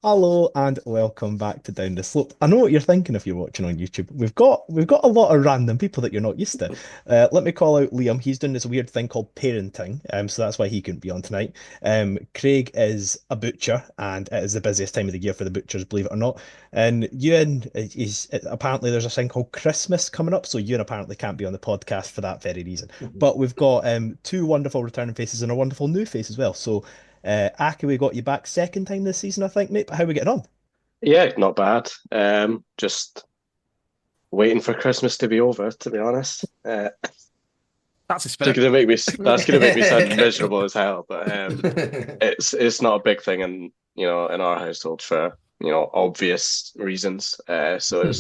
Hello and welcome back to Down the Slope. I know what you're thinking if you're watching on YouTube. We've got a lot of random people that you're not used to. Let me call out Liam. He's doing this weird thing called parenting, so that's why he couldn't be on tonight. Craig is a butcher, and it is the busiest time of the year for the butchers, believe it or not. And Ewan is apparently there's a thing called Christmas coming up, so Ewan apparently can't be on the podcast for that very reason. But we've got two wonderful returning faces and a wonderful new face as well. So. Aki, we got you back second time this season, I think, mate. But how are we getting on? Yeah, not bad. Just waiting for Christmas to be over, to be honest. That's the spirit. That's gonna make me sound miserable as hell, but it's not a big thing in our household for obvious reasons. So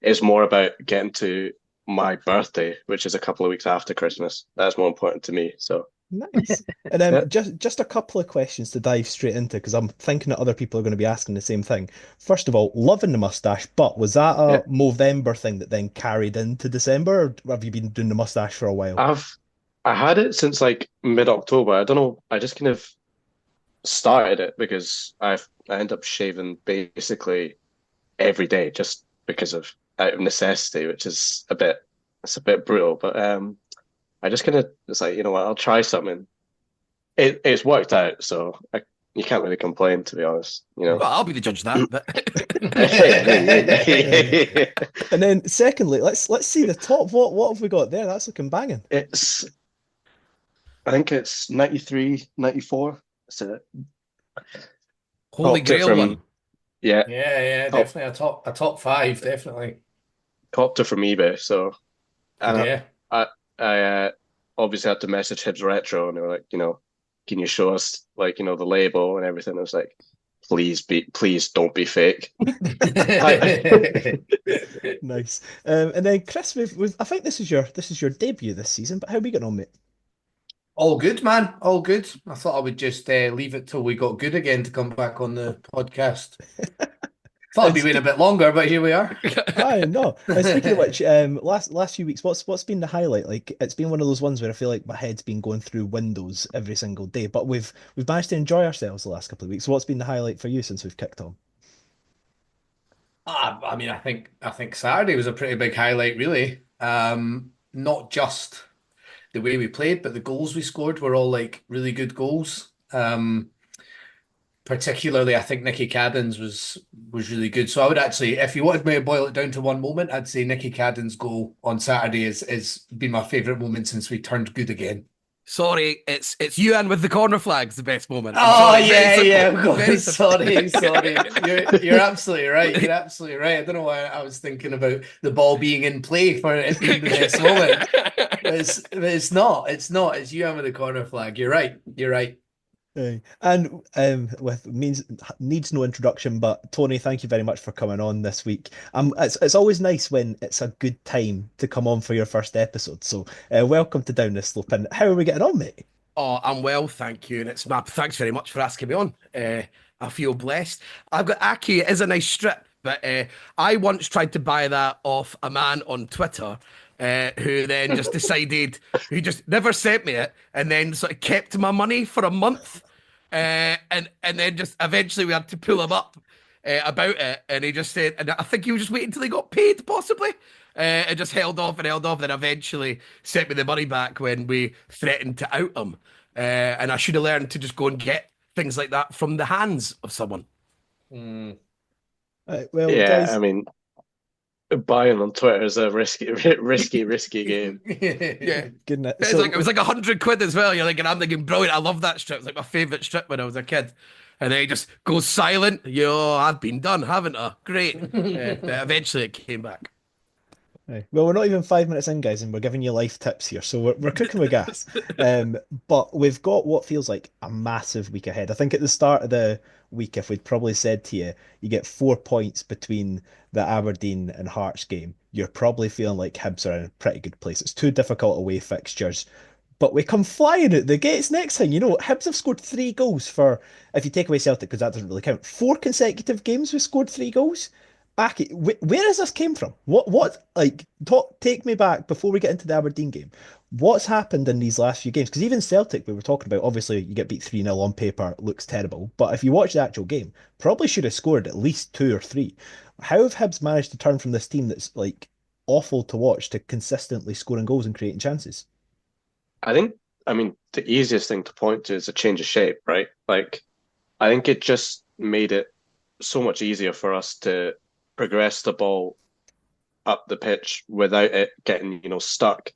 it's more about getting to my birthday, which is a couple of weeks after Christmas. That's more important to me. So Nice. And yeah. just a couple of questions to dive straight into because I'm thinking that other people are going to be asking the same thing. First of all, loving the mustache, but was that Yeah. a Movember thing that then carried into December, or have you been doing the mustache for a while? I had it since like mid-October. I don't know. I just kind of started it because I end up shaving basically every day just because of out of necessity, which is a bit brutal. But I just kind of it's like, you know what, I'll try something. It's worked out, so you can't really complain, to be honest. Well, I'll be the judge of that. But Uh, and then secondly, let's see the top. What have we got there? That's looking banging. it's I think it's 93, 94. So Holy copped it Grail from one. yeah, Yeah, yeah, cop, definitely a top five, definitely. copped it from eBay. So and Yeah. I obviously had to message Hibs Retro, and they were like, can you show us like the label and everything? I was like, please don't be fake. I, Nice. And then Chris, I think this is your debut this season, but how are we getting on, mate? All good, man. All good. I thought I would just leave it till we got good again to come back on the podcast. Thought I'd And be waiting a speak, bit longer, but here we are. I know. And speaking of which, last few weeks, what's been the highlight? Like, it's been one of those ones where I feel like my head's been going through windows every single day, but we've managed to enjoy ourselves the last couple of weeks. So what's been the highlight for you since we've kicked on? I mean, I think Saturday was a pretty big highlight, really. Not just the way we played, but the goals we scored were all like really good goals. Particularly, I think Nicky Cadden's was really good. So I would actually, if you wanted me to boil it down to one moment, I'd say Nicky Cadden's goal on Saturday is been my favourite moment since we turned good again. Sorry, it's Ewan with the corner flag's the best moment. I'm Oh sorry. Very yeah, yeah, simple. of course. Very simple. Sorry. You're absolutely right. You're absolutely right. I don't know why I was thinking about the ball being in play for it being the best moment. But it's not. It's not. It's you with the corner flag. You're right. You're right. And with means needs no introduction, but Tony, thank you very much for coming on this week. It's always nice when it's a good time to come on for your first episode. So welcome to Down This Slope. And how are we getting on, mate? Oh, I'm well, thank you. And it's my thanks very much for asking me on. I feel blessed. I've got Aki. It is a nice strip, but I once tried to buy that off a man on Twitter. Who then just decided, who just never sent me it, and then sort of kept my money for a month, and then just eventually we had to pull him up about it, and he just said, and I think he was just waiting until he got paid, possibly, and just held off, then eventually sent me the money back when we threatened to out him, and I should have learned to just go and get things like that from the hands of someone. Mm. Well, yeah, I guys, mean, buying on Twitter is a risky game. Yeah. goodness. It was like 100 quid as well. You're like, and I'm thinking, brilliant. I love that strip. It's like my favourite strip when I was a kid. And then he just goes silent. Yo, I've been done, haven't I? Great. But eventually it came back. Aye. Well, we're not even 5 minutes in, guys, and we're giving you life tips here, so we're cooking with gas. But we've got what feels like a massive week ahead. I think at the start of the week, if we'd probably said to you, you get 4 points between the Aberdeen and Hearts game, you're probably feeling like Hibs are in a pretty good place. It's two difficult away fixtures, but we come flying out the gates next thing. You know, Hibs have scored 3 goals for, if you take away Celtic, because that doesn't really count, 4 consecutive games we scored 3 goals. Aki, where has this came from? Like, take me back before we get into the Aberdeen game. What's happened in these last few games? Because even Celtic, we were talking about, obviously you get beat 3-0 on paper, looks terrible. But if you watch the actual game, probably should have scored at least two or three. How have Hibs managed to turn from this team that's like awful to watch to consistently scoring goals and creating chances? I think, I mean, the easiest thing to point to is a change of shape, right? Like, I think it just made it so much easier for us to progress the ball up the pitch without it getting, stuck.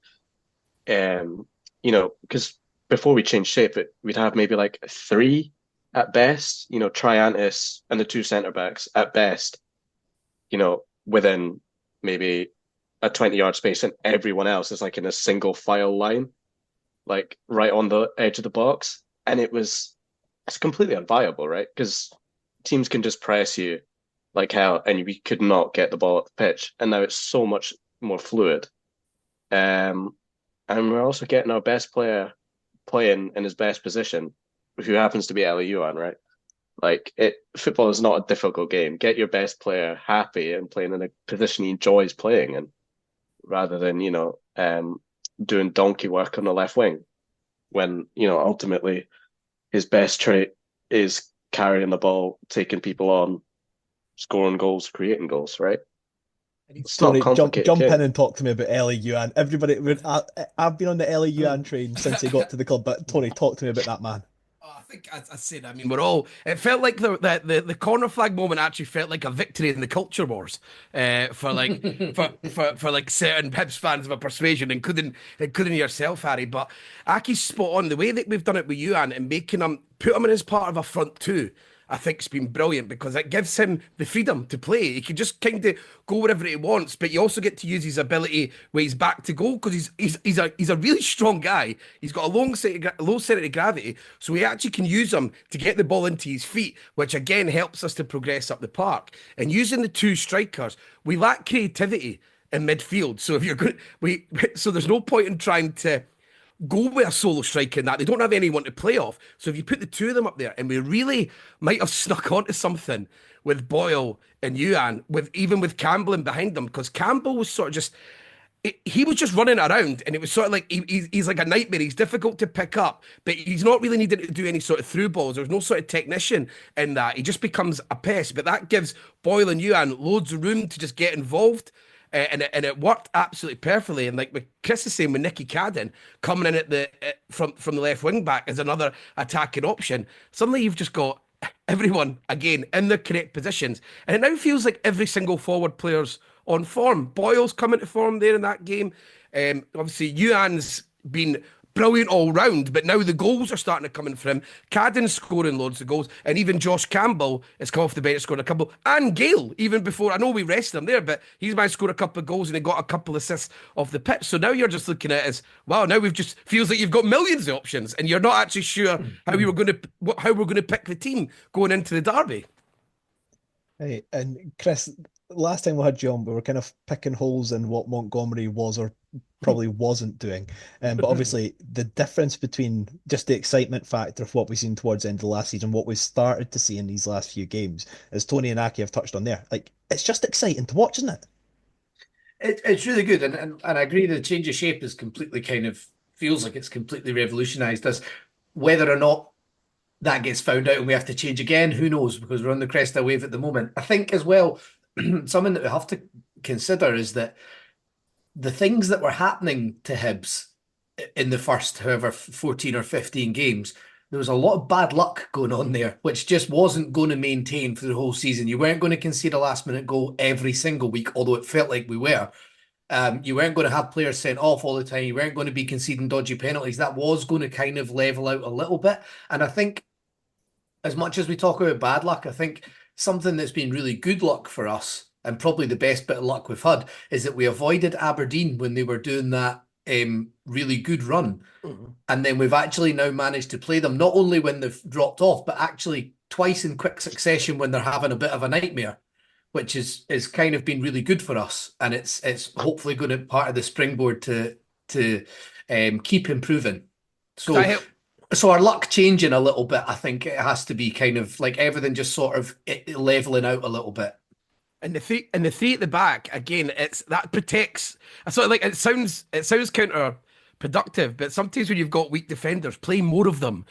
Because before we changed shape, we'd have maybe like three at best, Triantis and the two centre backs at best, within maybe a 20-yard space, and everyone else is like in a single file line, like right on the edge of the box. And it's completely unviable, right? Because teams can just press you like hell, and we could not get the ball at the pitch. And now it's so much more fluid. Um, and we're also getting our best player playing in his best position, who happens to be Ellie Yuan, right? Football is not a difficult game. Get your best player happy and playing in a position he enjoys playing in, rather than, doing donkey work on the left wing when, ultimately his best trait is carrying the ball, taking people on, scoring goals, creating goals, right? It's not a Tony, complicated jump in game. and talk to me about Ellie Yuan. Everybody, I've been on the Ellie Yuan train since he got to the club, but Tony, talk to me about that man. Oh, I think I said, I mean, we're all. It felt like the corner flag moment actually felt like a victory in the culture wars, for like for like certain Hibs fans of a persuasion, including yourself, Harry. But Aki's spot on. The way that we've done it with Ewan and making him put him in as part of a front two, I think it's been brilliant because it gives him the freedom to play. He can just kind of go wherever he wants, but you also get to use his ability where he's back to goal because he's a really strong guy. He's got a low center of gravity, so we actually can use him to get the ball into his feet, which again helps us to progress up the park. And using the two strikers, we lack creativity in midfield. So if you're good, so there's no point in trying to go with a solo striker in that. They don't have anyone to play off. So if you put the two of them up there, and we really might have snuck onto something with Boyle and Ewan, with Campbell in behind them, because Campbell was sort of just he was just running around, and it was sort of like he's like a nightmare. He's difficult to pick up, but he's not really needed to do any sort of through balls. There's no sort of technician in that. He just becomes a pest. But that gives Boyle and Ewan loads of room to just get involved. And it worked absolutely perfectly. And like with Chris is saying, with Nicky Cadden coming in at from the left wing back as another attacking option, suddenly you've just got everyone again in the correct positions, and it now feels like every single forward player's on form. Boyle's coming to form there in that game. Obviously, Ewan's been brilliant all round, but now the goals are starting to come in for him. Cadden's scoring loads of goals, and even Josh Campbell has come off the bench, scored a couple, and Gale, even before, I know we rested him there, but he's managed to score a couple of goals and he got a couple of assists off the pitch. So now you're just looking at it as, wow, now we've just, feels like you've got millions of options, and you're not actually sure how we're going to pick the team going into the derby. Hey, and Chris, last time we had you on, we were kind of picking holes in what Montgomery was or probably wasn't doing. But obviously, the difference between just the excitement factor of what we've seen towards the end of the last season, what we've started to see in these last few games, as Tony and Aki have touched on there, like it's just exciting to watch, isn't it? It's really good, and I agree the change of shape is completely kind of feels like it's completely revolutionised us. Whether or not that gets found out and we have to change again, who knows? Because we're on the crest of a wave at the moment. I think as well, something that we have to consider is that the things that were happening to Hibs in the first, however, 14 or 15 games, there was a lot of bad luck going on there, which just wasn't going to maintain for the whole season. You weren't going to concede a last minute goal every single week, although it felt like we were. You weren't going to have players sent off all the time. You weren't going to be conceding dodgy penalties. That was going to kind of level out a little bit. And I think as much as we talk about bad luck, I think something that's been really good luck for us, and probably the best bit of luck we've had, is that we avoided Aberdeen when they were doing that really good run. And then we've actually now managed to play them, not only when they've dropped off, but actually twice in quick succession when they're having a bit of a nightmare, which is kind of been really good for us. And it's hopefully going to be part of the springboard to keep improving. So our luck changing a little bit, I think it has to be kind of like everything just sort of leveling out a little bit. And the three at the back again, it's that protects. I sort of like it sounds counterproductive productive. But sometimes when you've got weak defenders, playing more of them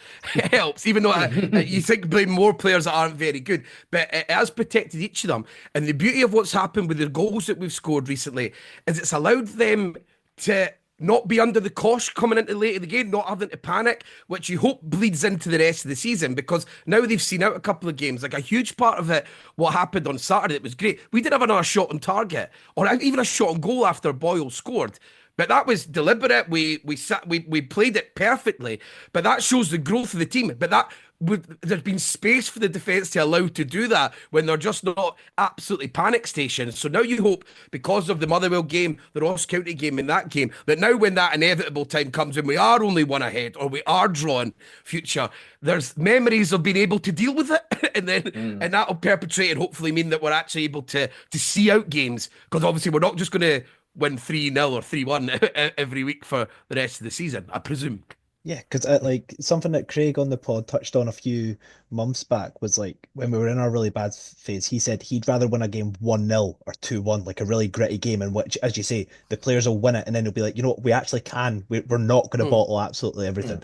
helps, even though you think playing more players that aren't very good. But it has protected each of them. And the beauty of what's happened with the goals that we've scored recently is it's allowed them to not be under the cosh coming into late in the game, not having to panic, which you hope bleeds into the rest of the season, because now they've seen out a couple of games. Like a huge part of it, what happened on Saturday, it was great. We did have another shot on target, or even a shot on goal after Boyle scored. But that was deliberate. We played it perfectly. But that shows the growth of the team. But there's been space for the defence to allow to do that when they're just not absolutely panic stations. So now you hope, because of the Motherwell game, the Ross County game, and that game, that now when that inevitable time comes when we are only one ahead or we are drawing future, there's memories of being able to deal with it, and then and that'll perpetrate and hopefully mean that we're actually able to see out games, because obviously we're not just going to win 3-0 or 3-1 every week for the rest of the season, I presume. Yeah, because like something that Craig on the pod touched on a few months back was like when we were in our really bad phase, he said he'd rather win a game 1-0 or 2-1, like a really gritty game in which, as you say, the players will win it and then they'll be like, you know what, we actually can. We're not going to bottle absolutely everything.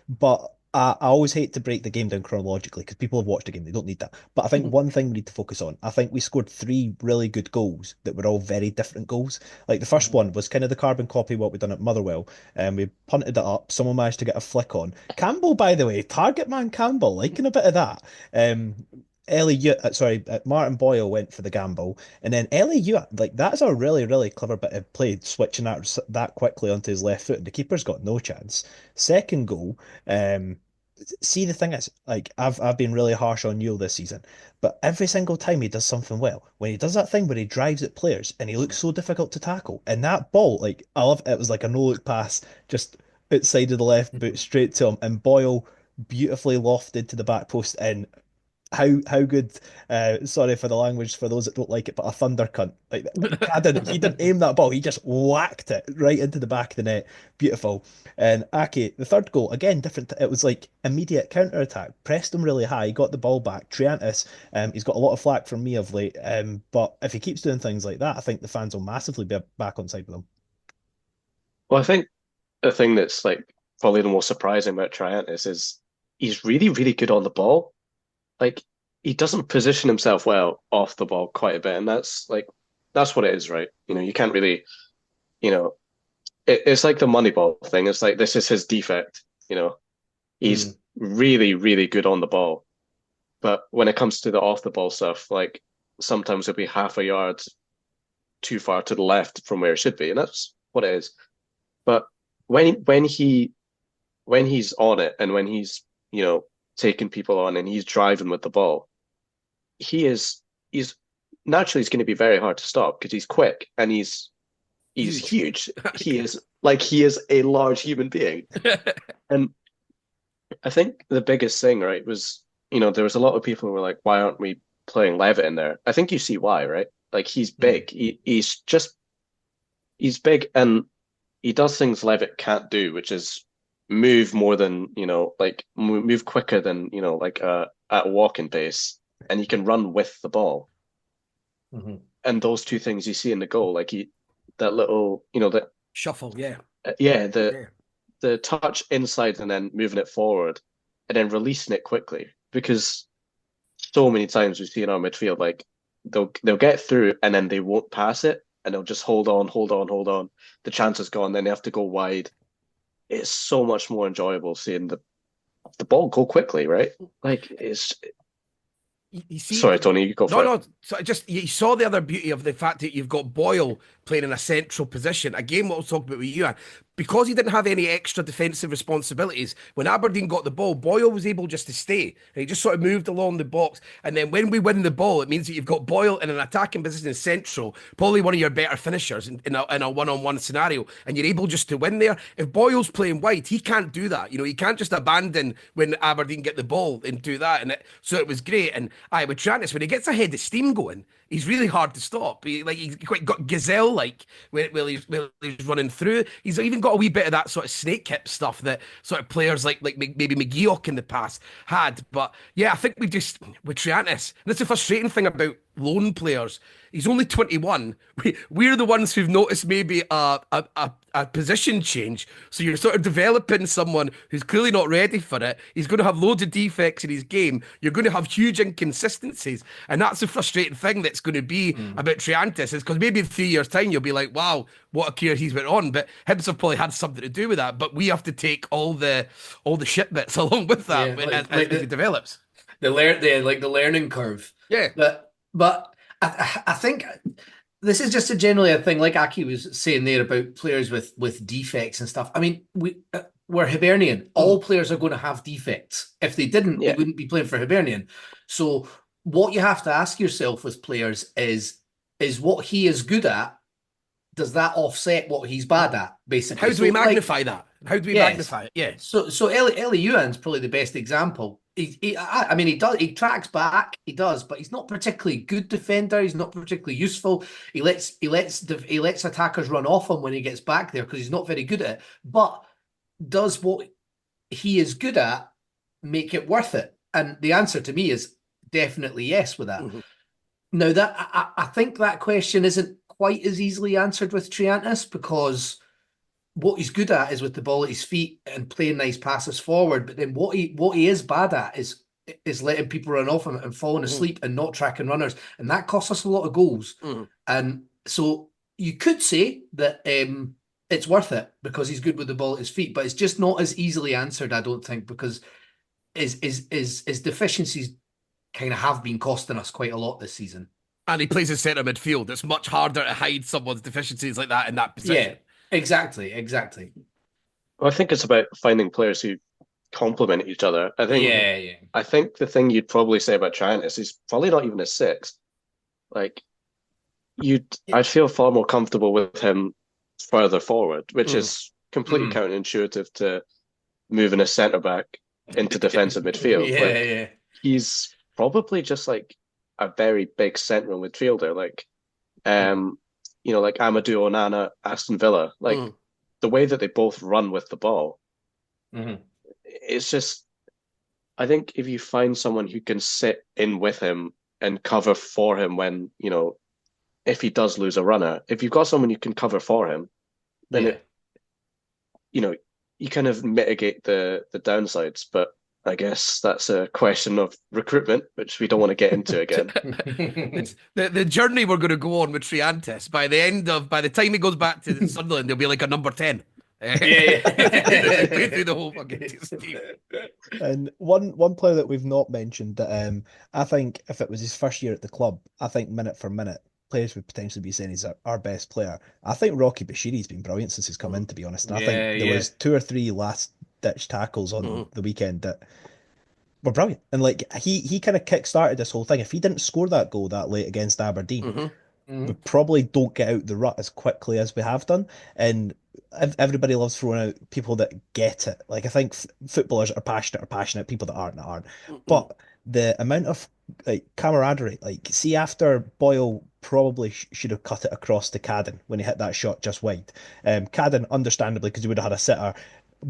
But I always hate to break the game down chronologically because people have watched the game, they don't need that. But I think one thing we need to focus on, I think we scored 3 really good goals that were all very different goals. Like the first one was kind of the carbon copy of what we'd done at Motherwell, and we punted it up. Someone managed to get a flick on. Campbell, by the way, target man Campbell, liking a bit of that. Martin Boyle went for the gamble, and then Ellie, like that's a really, really clever bit of play, switching that quickly onto his left foot, and the keeper's got no chance. Second goal, see, the thing is, like I've been really harsh on Yule this season, but every single time he does something well, when he does that thing where he drives at players and he looks so difficult to tackle, and that ball, like I love it was like a no look pass just outside of the left boot straight to him, and Boyle beautifully lofted to the back post, and how good, sorry for the language for those that don't like it, but a thunder cunt. Like he didn't aim that ball, he just whacked it right into the back of the net. Beautiful. And Ake, the third goal, again, different. It was like immediate counter attack, pressed him really high, got the ball back. Triantis, he's got a lot of flack from me of late, but if he keeps doing things like that, I think the fans will massively be back on side with him. Well, I think the thing that's like probably the most surprising about Triantis is he's really, really good on the ball. Like he doesn't position himself well off the ball quite a bit, and that's what it is, right? You know, you can't really, you know, it's like the Moneyball thing. It's like this is his defect. You know, he's really, really good on the ball, but when it comes to the off the ball stuff, like sometimes it'll be half a yard too far to the left from where it should be, and that's what it is. But when he's on it, and when he's, you know, taking people on and he's driving with the ball, he's naturally it's going to be very hard to stop because he's quick and he's huge. He is a large human being. And I think the biggest thing, right, was, you know, there was a lot of people who were like, why aren't we playing Levitt in there? I think you see why, right? Like he's big. He's big, and he does things Levitt can't do, which is move more than, you know, like move quicker than, you know, like at a walking pace, and he can run with the ball. And those two things you see in the goal, like that little, you know, that shuffle, the touch inside and then moving it forward and then releasing it quickly, because so many times we see in our midfield, like they'll get through and then they won't pass it, and they'll just hold on. The chance is gone, then they have to go wide. It's so much more enjoyable seeing the ball go quickly, right? Like you see, sorry, Tony, you go for it. No. So you saw the other beauty of the fact that you've got Boyle playing in a central position. Again, what I was talking about with you, because he didn't have any extra defensive responsibilities. When Aberdeen got the ball, Boyle was able just to stay. And he just sort of moved along the box. And then when we win the ball, it means that you've got Boyle in an attacking position in central, probably one of your better finishers in a one-on-one scenario. And you're able just to win there. If Boyle's playing wide, he can't do that. You know, he can't just abandon when Aberdeen get the ball and do that. So it was great. And with Triantis, when he gets a head of steam going, he's really hard to stop. He's quite got gazelle-like while he's running through. He's even got a wee bit of that sort of snake hip stuff that sort of players like maybe McGeoch in the past had. But yeah, I think with Triantis, and that's the frustrating thing about loan players. He's only 21. We're the ones who've noticed maybe a position change. So you're sort of developing someone who's clearly not ready for it. He's going to have loads of defects in his game. You're going to have huge inconsistencies. And that's the frustrating thing that's going to be about Triantis, is because maybe in 3 years' time, you'll be like, wow, what a career he's went on. But Hibs have probably had something to do with that. But we have to take all the shit bits along with that as he develops. The learning curve. Yeah. But I think this is just generally a thing, like Aki was saying there about players with defects and stuff. I mean, we're Hibernian. All players are going to have defects. If they didn't, they wouldn't be playing for Hibernian. So what you have to ask yourself with players is what he is good at, does that offset what he's bad at, basically? How do we magnify that? How do we magnify it? Yeah. So Ellie Ewan's probably the best example. He tracks back, he does, but he's not particularly good defender. He's not particularly useful. He lets attackers run off him when he gets back there because he's not very good at it. But does what he is good at make it worth it? And the answer to me is definitely yes with that. Now that I think that question isn't quite as easily answered with Triantis, because what he's good at is with the ball at his feet and playing nice passes forward. But then what he is bad at is letting people run off him and falling asleep and not tracking runners. And that costs us a lot of goals. And so you could say that it's worth it because he's good with the ball at his feet, but it's just not as easily answered, I don't think, because his deficiencies kind of have been costing us quite a lot this season. And he plays in centre midfield. It's much harder to hide someone's deficiencies like that in that position. Yeah. Exactly. Well, I think it's about finding players who complement each other. I think the thing you'd probably say about Triantis is probably not even a six. Like, I'd feel far more comfortable with him further forward, which is completely counterintuitive to moving a centre back into defensive midfield. He's probably just like a very big central midfielder, like like Amadou Onana, Aston Villa, like the way that they both run with the ball. It's just, I think if you find someone who can sit in with him and cover for him when, if he does lose a runner, if you've got someone you can cover for him, then you kind of mitigate the downsides. But I guess that's a question of recruitment, which we don't want to get into again. It's the journey we're going to go on with Triantis. By the time he goes back to Sunderland, he'll be like a number 10. Through the whole fucking team. And one player that we've not mentioned that I think if it was his first year at the club, I think minute for minute, players would potentially be saying he's our best player. I think Rocky Bashiri's been brilliant since he's come in, to be honest. And I think there was 2 or 3 last ditch tackles on the weekend that were brilliant, and like he kind of kick-started this whole thing. If he didn't score that goal that late against Aberdeen, we probably don't get out the rut as quickly as we have done. And everybody loves throwing out people that get it. Like, I think footballers are passionate, people that aren't. But the amount of like camaraderie, like, see, after Boyle probably should have cut it across to Cadden when he hit that shot just wide. Cadden, understandably, because he would have had a sitter,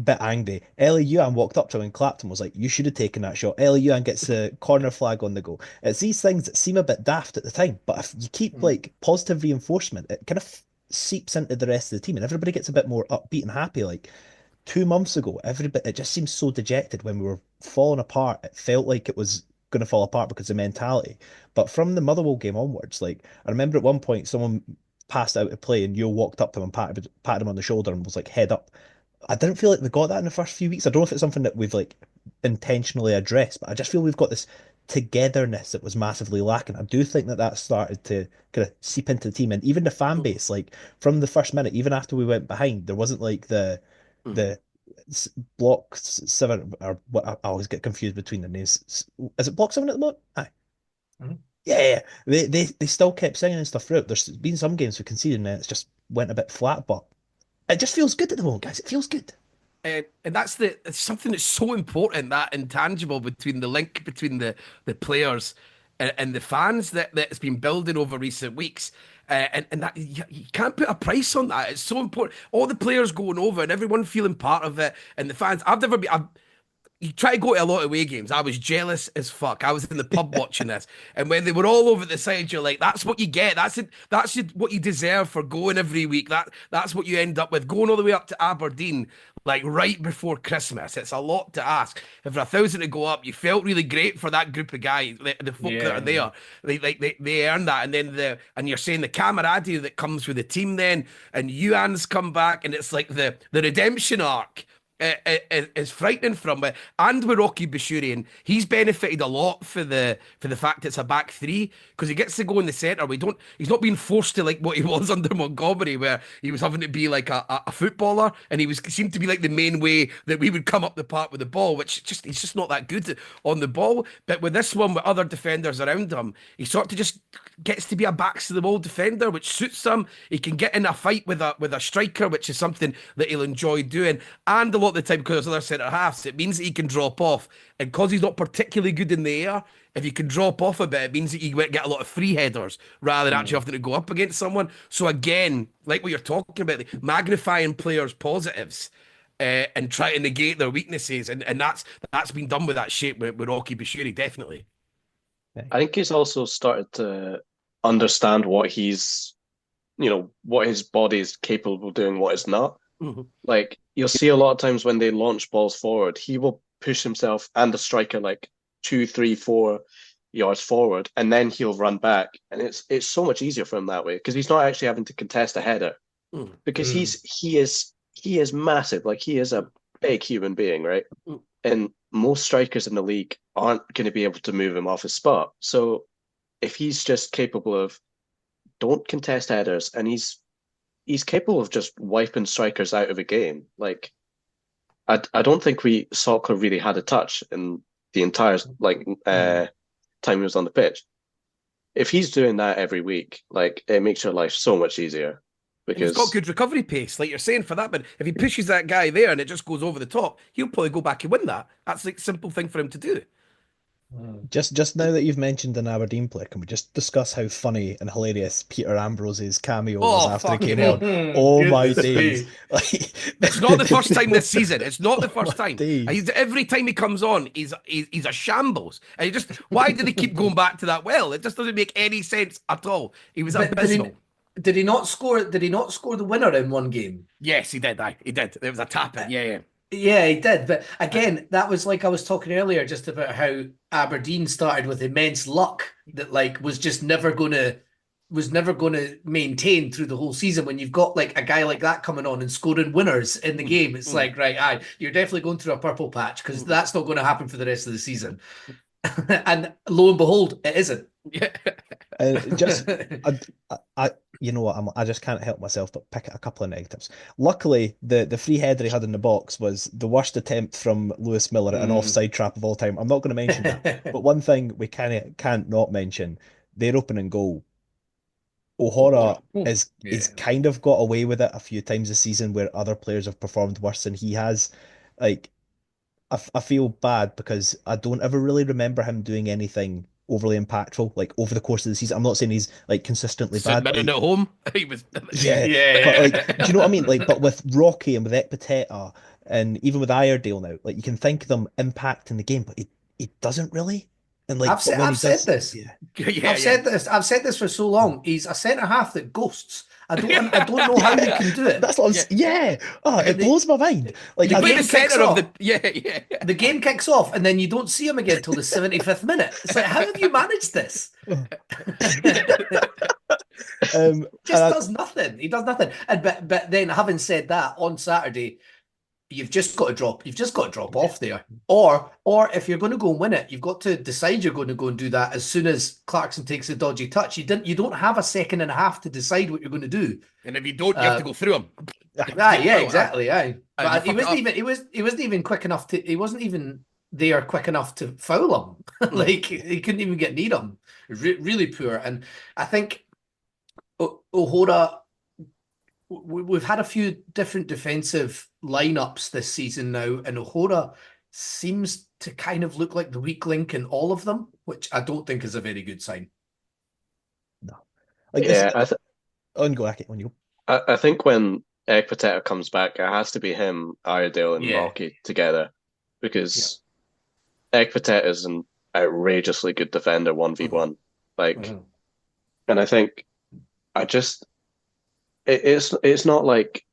bit angry. Ellie Yuan walked up to him and clapped him, was like, you should have taken that shot. Ellie Yuan gets the corner flag on the go. It's these things that seem a bit daft at the time, but if you keep like positive reinforcement, it kind of seeps into the rest of the team and everybody gets a bit more upbeat and happy. Like 2 months ago, everybody, it just seems so dejected when we were falling apart. It felt like it was going to fall apart because of mentality. But from the Motherwell game onwards, like, I remember at one point someone passed out to play and Yo walked up to him and patted him on the shoulder and was like, head up. I didn't feel like we got that in the first few weeks. I don't know if it's something that we've like intentionally addressed, but I just feel we've got this togetherness that was massively lacking. I do think that started to kind of seep into the team, and even the fan base, like from the first minute, even after we went behind, there wasn't like the block 7, or what, I always get confused between the names. Is it block 7 at the moment? Aye. Yeah. They still kept singing and stuff throughout. There's been some games we conceded and it's just went a bit flat, but it just feels good at the moment, guys. It feels good. And that's it's something that's so important, that intangible between the link between the players and the fans that's been building over recent weeks. And that you can't put a price on that. It's so important. All the players going over and everyone feeling part of it, and the fans. you try to go to a lot of away games. I was jealous as fuck. I was in the pub watching this, and when they were all over the side, you're like, "That's what you get. That's it. That's what you deserve for going every week. That's what you end up with. Going all the way up to Aberdeen, like right before Christmas. It's a lot to ask. And for 1,000 to go up, you felt really great for that group of guys, the folk that are there. They earn that, and then and you're saying the camaraderie that comes with the team, then, and Yuan's come back, and it's like the redemption arc is frightening from it. And with Rocky Bashurian, he's benefited a lot for the fact it's a back three, because he gets to go in the centre. He's not being forced to like what he was under Montgomery, where he was having to be like a footballer, and he seemed to be like the main way that we would come up the park with the ball, which he's just not that good on the ball. But with this one, with other defenders around him, he sort of just gets to be a backs to the wall defender, which suits him. He can get in a fight with a striker, which is something that he'll enjoy doing. And a lot of the time, because there's other centre halves, it means that he can drop off. And because he's not particularly good in the air, if he can drop off a bit, it means that you get a lot of free headers rather than actually having to go up against someone. So again, like what you're talking about, like magnifying players' positives and try to negate their weaknesses, and that's been done with that shape with Rocky Bashiri, definitely. I think he's also started to understand what what his body is capable of doing, what it's not. Mm-hmm. Like, you'll see a lot of times when they launch balls forward, he will push himself and the striker like 2, 3, 4 yards forward, and then he'll run back. And it's so much easier for him that way, because he's not actually having to contest a header. Because he is massive. Like, he is a big human being, right? And most strikers in the league aren't going to be able to move him off his spot. So if he's just capable of don't contest headers, and he's capable of just wiping strikers out of a game. Like, I don't think Sokler really had a touch in the entire time he was on the pitch. If he's doing that every week, like, it makes your life so much easier. Because he's got good recovery pace, like you're saying, for that. But if he pushes that guy there and it just goes over the top, he'll probably go back and win that. That's like a simple thing for him to do. Just now that you've mentioned an Aberdeen player, can we just discuss how funny and hilarious Peter Ambrose's cameo was after he came on? Oh my days! Like, it's not the first time this season. It's not the first time. Days. Every time he comes on, he's a shambles. And why did he keep going back to that well? It just doesn't make any sense at all. He was abysmal. Did he not score? Did he not score the winner in one game? Yes, he did. He did. There was a tap in. Yeah. Yeah, he did. But again, that was like I was talking earlier just about how Aberdeen started with immense luck that like was never gonna maintain through the whole season. When you've got like a guy like that coming on and scoring winners in the game, it's like, right, you're definitely going through a purple patch, because that's not going to happen for the rest of the season. And lo and behold, it isn't. Yeah. You know what? I just can't help myself but pick a couple of negatives. Luckily, the free header he had in the box was the worst attempt from Lewis Miller at an offside trap of all time. I'm not going to mention that, but one thing we can't not mention: their opening goal. O'Hara is kind of got away with it a few times this season, where other players have performed worse than he has. Like, I feel bad because I don't ever really remember him doing anything overly impactful, like, over the course of the season. I'm not saying he's like consistently bad. Submitting at home, he was. Yeah. But like, do you know what I mean? Like, but with Rocky and with Ekpiteta and even with Iredale now, like, you can think of them impacting the game, but he doesn't really. And like, I've said this. I've said this for so long. He's a centre half that ghosts. I don't know how you can do it. That's what I'm saying. Yeah. Oh, it blows my mind. Like, the game kicks off. The game kicks off, and then you don't see him again till the 75th minute. It's like, how have you managed this? Does nothing. He does nothing. And but then, having said that, on Saturday, you've just got to drop off there. Or if you're going to go and win it, you've got to decide you're going to go and do that as soon as Clarkson takes a dodgy touch. You don't have a second and a half to decide what you're going to do. And if you don't, you have to go through him. Yeah, exactly. But he wasn't even quick enough to. He wasn't even there quick enough to foul him. Like, he couldn't even get near him. Really poor. And I think O'Hara. We've had a few different defensive lineups this season now, and O'Hara seems to kind of look like the weak link in all of them, which I don't think is a very good sign. No. Like, yeah, I think when Ekpiteta comes back, it has to be him, Iredale, and Rocky together, because Ekpatet is an outrageously good defender 1v1. Like, Mhm. and I think I just it's not like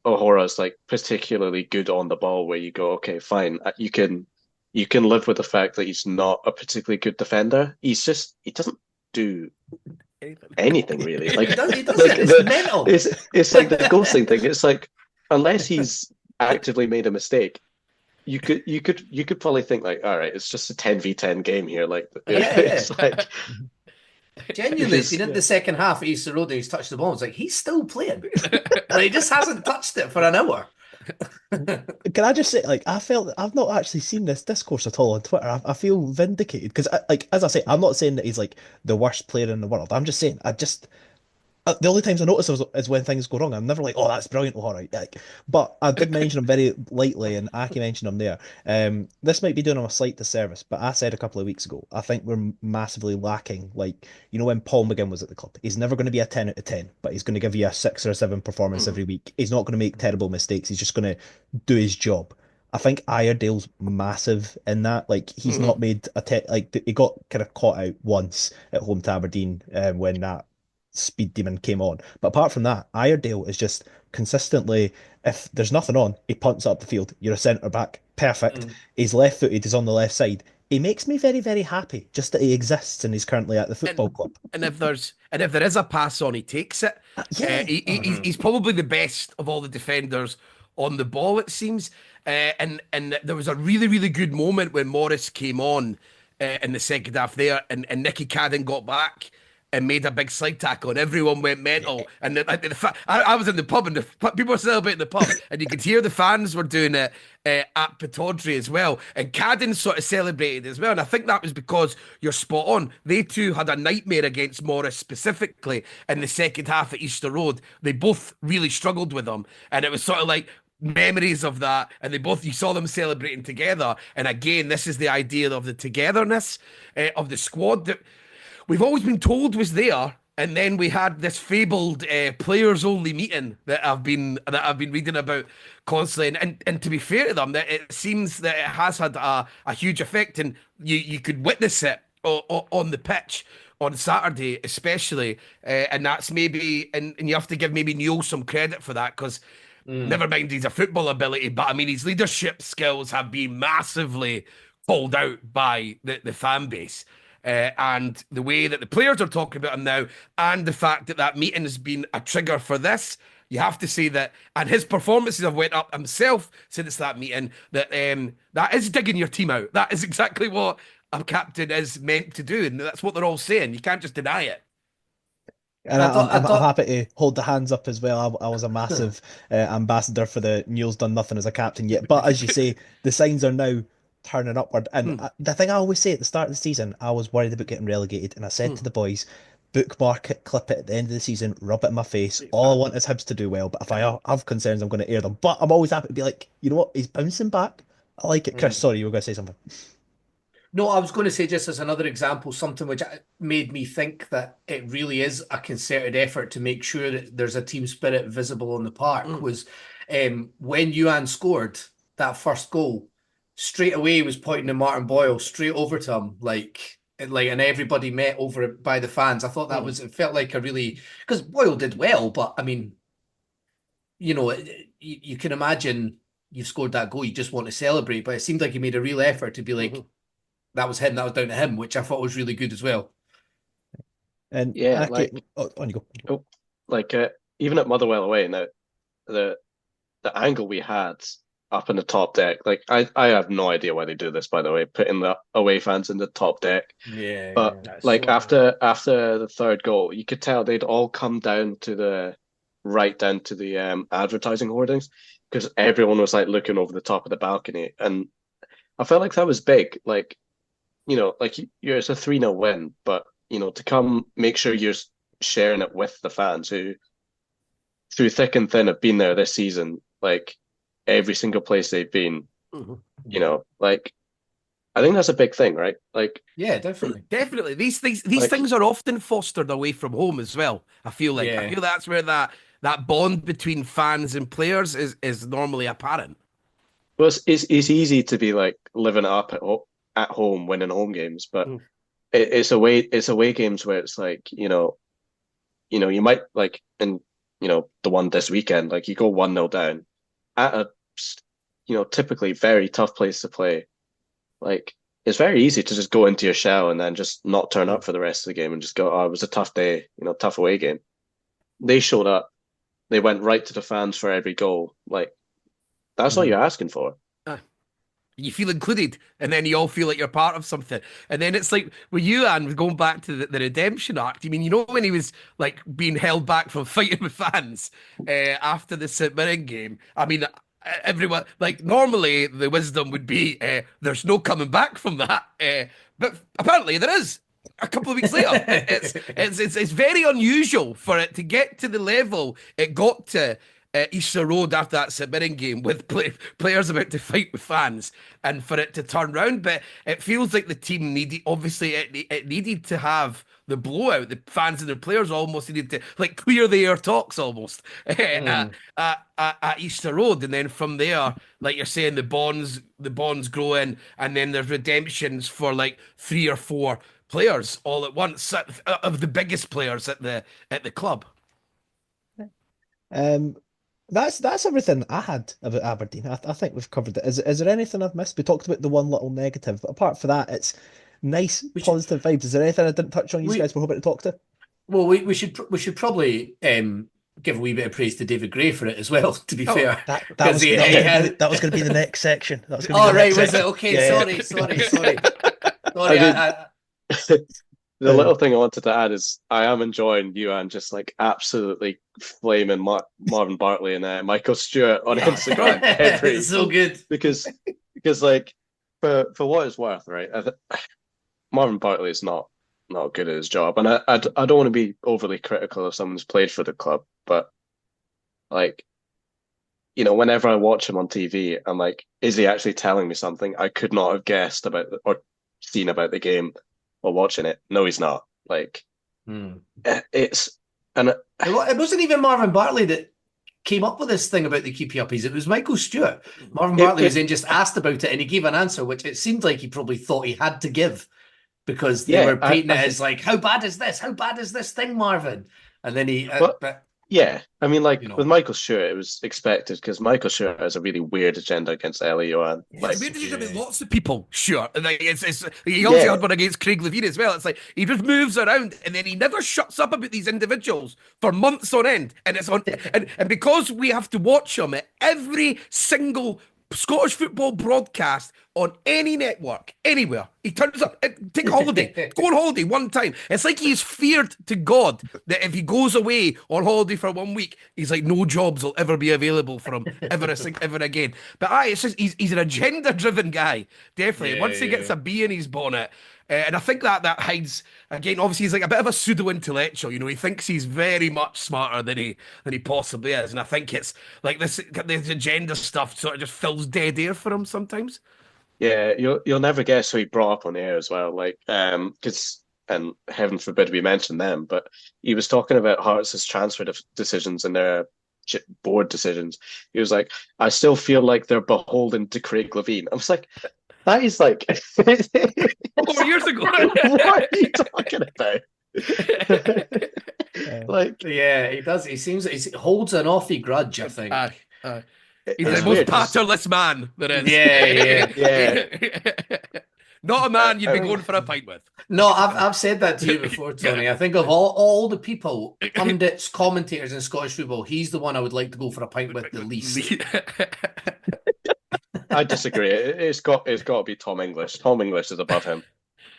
O'Hara's like particularly good on the ball where you go, okay, fine, you can live with the fact that he's not a particularly good defender. He doesn't do anything really. Like He like doesn't. It's mental. it's like the ghosting thing. It's like unless he's actively made a mistake, you could probably think like, all right, it's just a 10v10 game here. Like Yeah, it's yeah. like Genuinely, it's been in the second half of Easter Road and he's touched the ball. It's like he's still playing. Like, he just hasn't touched it for an hour. Can I just say, like, I felt I've not actually seen this discourse at all on Twitter. I feel vindicated because, like, as I say, I'm not saying that he's like the worst player in the world. I'm just saying, the only times I notice is when things go wrong. I'm never like, oh, that's brilliant, all right. Like, but I did mention him very lightly, and Aki mentioned him there. This might be doing him a slight disservice, but I said a couple of weeks ago, I think we're massively lacking. Like, when Paul McGinn was at the club, he's never going to be a 10 out of 10, but he's going to give you a 6 or a 7 performance every week. He's not going to make terrible mistakes. He's just going to do his job. I think Iredale's massive in that. Like, he's not made like, he got kind of caught out once at home to Aberdeen when that speed demon came on. But apart from that, Iredale is just consistently, if there's nothing on, he punts up the field. You're a centre back. Perfect. He's left footed, he's on the left side. He makes me very, very happy just that he exists and he's currently at the football club. And if there is a pass on, he takes it. Yeah. He's probably the best of all the defenders on the ball, it seems. And there was a really, really good moment when Morris came on in the second half there, and Nicky Cadden got back and made a big slide tackle, and everyone went mental. And I was in the pub, and people were celebrating the pub, and you could hear the fans were doing it at Pittodrie as well. And Cadden sort of celebrated as well. And I think that was because you're spot on. They two had a nightmare against Morris specifically in the second half at Easter Road. They both really struggled with them, and it was sort of like memories of that, and you saw them celebrating together. And again, this is the idea of the togetherness of the squad that we've always been told was there, and then we had this fabled players only meeting that I've been reading about constantly. And to be fair to them, that it seems that it has had a huge effect, and you could witness it on the pitch on Saturday, especially. And that's maybe, and you have to give maybe Neil some credit for that, because never mind his football ability, but I mean his leadership skills have been massively called out by the fan base. And the way that the players are talking about him now, and the fact that that meeting has been a trigger for this, you have to say that, and his performances have went up himself since that meeting, that that is digging your team out. That is exactly what a captain is meant to do, and that's what they're all saying. You can't just deny it. And I'm happy to hold the hands up as well. I was a massive ambassador for the Neil's done nothing as a captain yet. But as you say, the signs are now turning upward. And the thing I always say at the start of the season, I was worried about getting relegated. And I said to the boys, bookmark it, clip it at the end of the season, rub it in my face. All I want is Hibs to do well. But if I have concerns, I'm going to air them. But I'm always happy to be like, you know what? He's bouncing back. I like it. Chris, sorry, you were going to say something. No, I was going to say, just as another example, something which made me think that it really is a concerted effort to make sure that there's a team spirit visible on the park was when Yuan scored that first goal, straight away he was pointing to Martin Boyle straight over to him, and everybody met over it by the fans. I thought that it felt like a really, because Boyle did well, but I mean, you can imagine you've scored that goal, you just want to celebrate, but it seemed like he made a real effort to be like, that was him, that was down to him, which I thought was really good as well. And yeah, on you go. Oh, like even at Motherwell away now, the angle we had up in the top deck, like I have no idea why they do this, by the way, putting the away fans in the top deck. Yeah, but like after the third goal, you could tell they'd all come down to the advertising hoardings, because everyone was like looking over the top of the balcony, and I felt like that was big. Like, it's a 3-0 win, but to come make sure you're sharing it with the fans who, through thick and thin, have been there this season. Like every single place they've been, like I think that's a big thing, right? Like, yeah, definitely. These things are often fostered away from home as well. I feel that's where that bond between fans and players is normally apparent. Well, it's easy to be like living it up at home winning home games, but Mm. it's away games where it's like, you might like in the one this weekend, like you go 1-0 down at a typically very tough place to play. Like it's very easy to just go into your shell and then just not turn up for the rest of the game and just go, oh, it was a tough day, tough away game. They showed up, they went right to the fans for every goal. Like that's all you're asking for. You feel included, and then you all feel like you're part of something. And then it's like with you, Anne, going back to the redemption arc. I mean, when he was like being held back from fighting with fans after the St Mirren game. I mean, everyone like normally the wisdom would be there's no coming back from that, but apparently there is. A couple of weeks later, it's very unusual for it to get to the level it got to Easter Road after that St Mirren game with players about to fight with fans, and for it to turn round. But it feels like the team needed, obviously, it needed to have the blowout. The fans and their players almost needed to like clear the air talks almost at Easter Road, and then from there, like you're saying, the bonds growing, and then there's redemptions for like 3 or 4 players all at once of the biggest players at the club. That's everything I had about Aberdeen. I think we've covered it. Is there anything I've missed? We talked about the one little negative, but apart from that, it's nice, positive vibes. Is there anything I didn't touch on you guys were hoping to talk to? Well, we should probably give a wee bit of praise to David Gray for it as well, to be fair. That was going to be the next section. That was going to be oh, the right, next was section. it? Okay, Yeah. sorry. The little thing I wanted to add is I am enjoying you and just like absolutely flaming Marvin Bartley and Michael Stewart on Instagram It's so good because like for what it's worth, right? Marvin Bartley is not good at his job, and I don't want to be overly critical of someone who's played for the club, but like whenever I watch him on TV, I'm like, is he actually telling me something I could not have guessed about or seen about the game while watching it? No, he's not. Like, it wasn't even Marvin Bartley that came up with this thing about the keepy uppies. It was Michael Stewart. Marvin Bartley was then just asked about it, and he gave an answer, which it seemed like he probably thought he had to give because they were painting it as like, how bad is this? How bad is this thing, Marvin? And then he. Yeah, I mean, like with Michael Stewart, it was expected because Michael Stewart has a really weird agenda against Ellie Johan. Like, weird agenda with lots of people, sure. Like, he also had one against Craig Levine as well. It's like he just moves around and then he never shuts up about these individuals for months on end. And it's on, and because we have to watch him at every single Scottish football broadcast on any network, anywhere. He turns up, take a holiday, go on holiday one time. It's like he's feared to God that if he goes away on holiday for 1 week, he's like, no jobs will ever be available for him ever again. But it's just, he's an agenda-driven guy, definitely. Once he gets a bee in his bonnet, and I think that hides, again, obviously he's like a bit of a pseudo-intellectual, he thinks he's very much smarter than he possibly is. And I think it's like this agenda stuff sort of just fills dead air for him sometimes. Yeah, you'll never guess who he brought up on the air as well. Like, because, and heaven forbid we mention them, but he was talking about Hearts' transfer decisions and their board decisions. He was like, I still feel like they're beholden to Craig Levine. I was like, that is like 4 years ago. What are you talking about? Like, yeah, he does. He seems he holds an awful grudge, I think. He's the most patterless man there is. Yeah. Not a man you'd be going for a pint with. No, I've said that to you before, Tony. I think of all the people, pundits, commentators in Scottish football, he's the one I would like to go for a pint with the least. I disagree. It's got to be Tom English. Tom English is above him.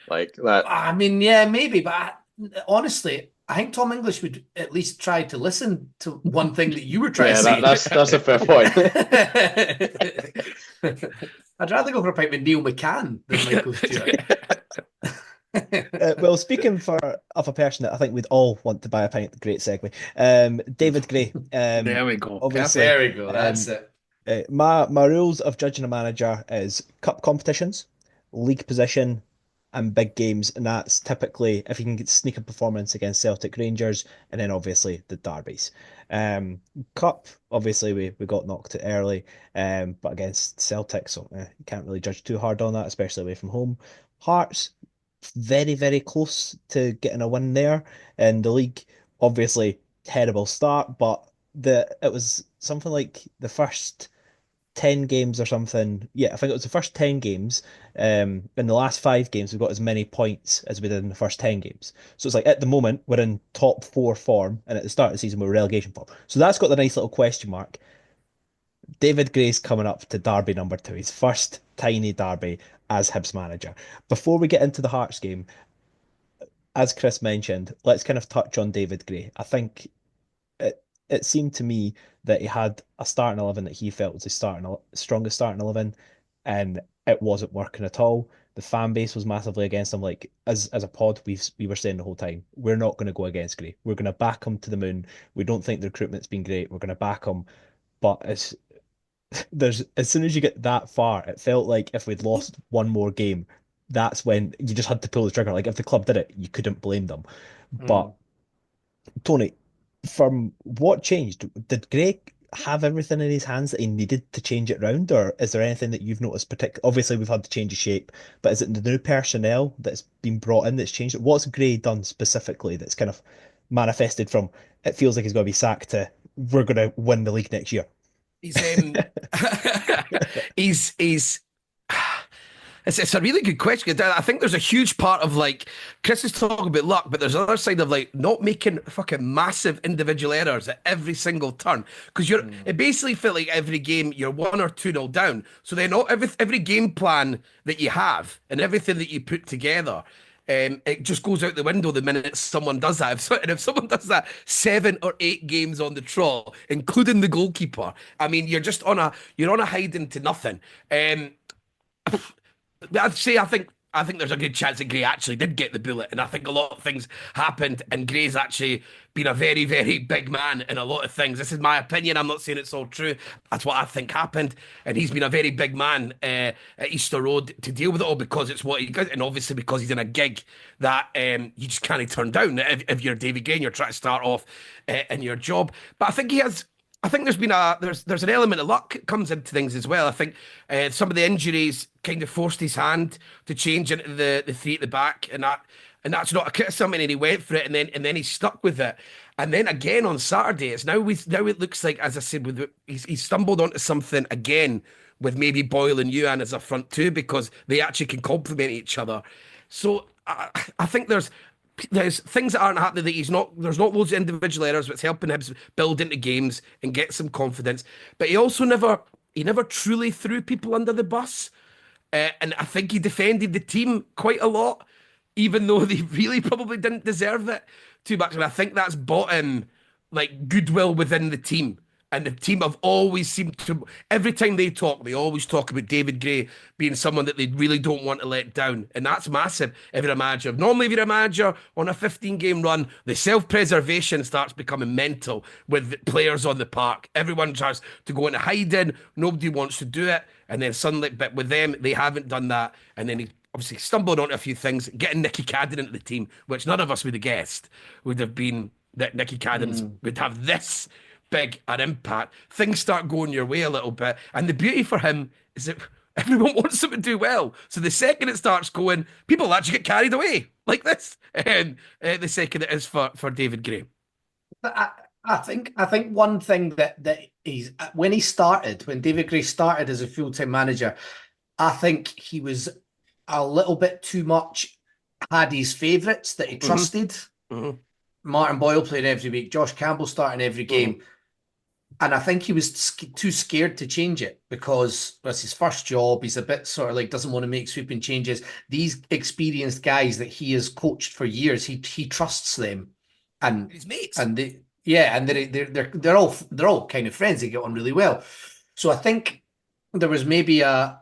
Like that. I mean, yeah, maybe, but honestly, I think Tom English would at least try to listen to one thing that you were trying to say. That's a fair point. I'd rather go for a pint with Neil McCann than Michael Stewart. Well, speaking of a person that I think we'd all want to buy a pint, great segue. David Gray. There we go. Obviously, there we go. That's it. My rules of judging a manager is cup competitions, league position, and big games, and that's typically if you can sneak a performance against Celtic, Rangers, and then obviously the derbies. Cup, obviously we got knocked out early, but against Celtic, so you can't really judge too hard on that, especially away from home. Hearts, very, very close to getting a win there. In the league, obviously terrible start, but it was something like the first 10 games or something. Yeah, I think it was the first 10 games. In the last 5 games, we've got as many points as we did in the first 10 games. So it's like at the moment, we're in top 4 form, and at the start of the season, we're relegation form. So that's got the nice little question mark. David Gray's coming up to Derby number 2, his first tiny derby as Hibs manager. Before we get into the Hearts game, as Chris mentioned, let's kind of touch on David Gray. I think it seemed to me that he had a starting 11 that he felt was his strongest starting 11, and it wasn't working at all. The fan base was massively against him. Like as a pod, we were saying the whole time, we're not going to go against Gray. We're going to back him to the moon. We don't think the recruitment's been great. We're going to back him, but as soon as you get that far, it felt like if we'd lost one more game, that's when you just had to pull the trigger. Like if the club did it, you couldn't blame them. But Tony, from what changed, did Gray have everything in his hands that he needed to change it round, or is there anything that you've noticed particular? Obviously, we've had to change the shape, but is it the new personnel that's been brought in that's changed it? What's Gray done specifically that's kind of manifested from it feels like he's going to be sacked to we're going to win the league next year? He's he's it's a really good question. I think there's a huge part of like Chris is talking about luck, but there's another side of like not making fucking massive individual errors at every single turn. Because it basically felt like every game you're 1 or 2 nil down. So then every game plan that you have and everything that you put together, it just goes out the window the minute someone does that. And if someone does that 7 or 8 games on the trot, including the goalkeeper, I mean, you're on a hiding to nothing. I think there's a good chance that Gray actually did get the bullet, and I think a lot of things happened, and Gray's actually been a very, very big man in a lot of things. This is my opinion. I'm not saying it's all true. That's what I think happened, and he's been a very big man at Easter Road to deal with it all because it's what he does, and obviously because he's in a gig that you just can't turn down if you're David Gray and you're trying to start off in your job. But I think he has. I think there's an element of luck that comes into things as well. I think some of the injuries kind of forced his hand to change into the three at the back, and that's not a criticism, and he went for it, and then he stuck with it. And then again on Saturday, now it looks like, as I said, he's stumbled onto something again with maybe Boyle and Ewan as a front two because they actually can complement each other. So I think there's things that aren't happening that there's not loads of individual errors, but it's helping him build into games and get some confidence. But he also never truly threw people under the bus. And I think he defended the team quite a lot, even though they really probably didn't deserve it too much. And I think that's bought him like goodwill within the team. And the team have always seemed to, every time they always talk about David Gray being someone that they really don't want to let down. And that's massive if you're a manager. Normally, if you're a manager on a 15-game run, the self-preservation starts becoming mental with players on the park. Everyone tries to go into hiding. Nobody wants to do it. And then suddenly, but with them, they haven't done that. And then he obviously stumbled onto a few things, getting Nicky Cadden into the team, which none of us would have guessed would have been that Nicky Cadden would have this big an impact. Things start going your way a little bit, and the beauty for him is that everyone wants him to do well. So the second it starts going, people actually get carried away like this. And the second it is for David Gray. I think one thing that he's when David Gray started as a full-time manager, I think he was a little bit too much had his favourites that he trusted. Martin Boyle playing every week, Josh Campbell starting every game. And I think he was too scared to change it because it's his first job. He's a bit sort of like doesn't want to make sweeping changes. These experienced guys that he has coached for years, he trusts them, and his mates, and they're all kind of friends. They get on really well. So I think there was maybe a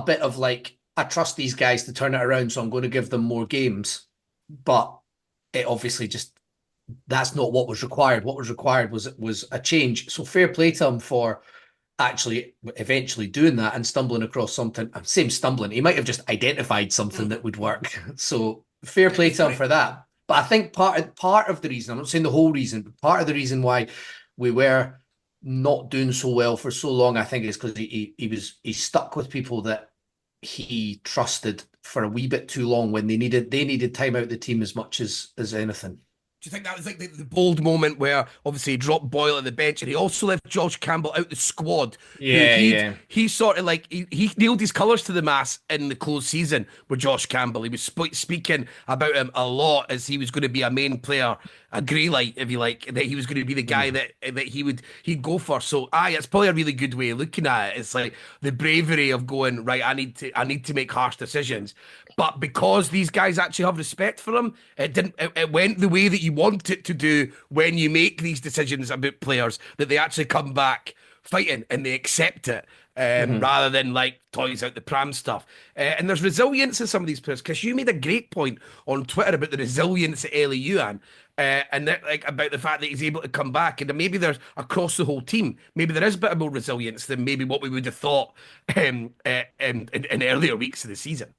bit of like, I trust these guys to turn it around, so I'm going to give them more games. But it obviously just, that's not what was required. What was required was a change. So fair play to him for actually eventually doing that and stumbling across something. Same stumbling. He might have just identified something that would work. So fair play to him for that. But I think part of the reason, I'm not saying the whole reason, but part of the reason why we were not doing so well for so long, I think, is because he stuck with people that he trusted for a wee bit too long when they needed time out the team as much as anything. Do you think that was like the bold moment where obviously he dropped Boyle at the bench and he also left Josh Campbell out the squad? He sort of like he nailed his colours to the mast in the closed season with Josh Campbell. He was speaking about him a lot as he was going to be a main player, a grey light, if you like, that he was going to be the guy that he'd go for. So it's probably a really good way of looking at it. It's like the bravery of going, right, I need to make harsh decisions. But because these guys actually have respect for him, it went the way that you want it to do when you make these decisions about players, that they actually come back fighting and they accept it, rather than like toys out the pram stuff. And there's resilience in some of these players, because you made a great point on Twitter about the resilience at Ellie Yuan, and that, like, about the fact that he's able to come back, and maybe there's across the whole team, maybe there is a bit of more resilience than maybe what we would have thought in earlier weeks of the season.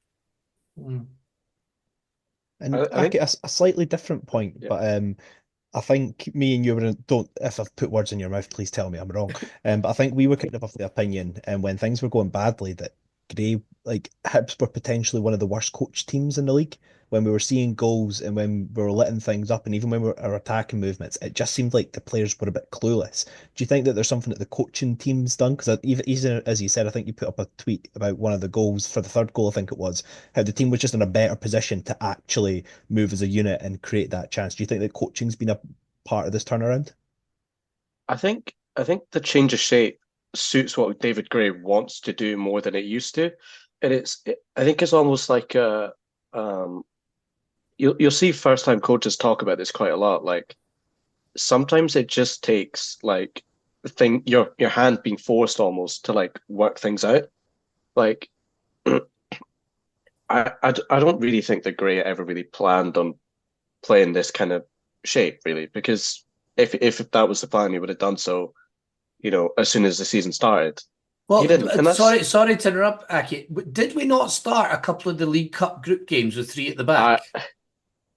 And I think, a slightly different point, but I think me and you were if I've put words in your mouth, please tell me I'm wrong. But I think we were kind of the opinion, and when things were going badly, that Gray, like Hibs, were potentially one of the worst coached teams in the league. When we were seeing goals and when we were letting things up, and even when we were our attacking movements, it just seemed like the players were a bit clueless. Do you think that there's something that the coaching team's done? Because even as you said, I think you put up a tweet about one of the goals for the third goal, I think it was, how the team was just in a better position to actually move as a unit and create that chance. Do you think that coaching's been a part of this turnaround? I think the change of shape suits what David Gray wants to do more than it used to, and I think it's almost like you'll see first time coaches talk about this quite a lot. Like sometimes it just takes like your hand being forced almost to like work things out. Like I don't really think that Gray ever really planned on playing this kind of shape, really, because if that was the plan, he would have done so, as soon as the season started. Well, He didn't, and sorry to interrupt, Aki. Did we not start a couple of the League Cup group games with three at the back?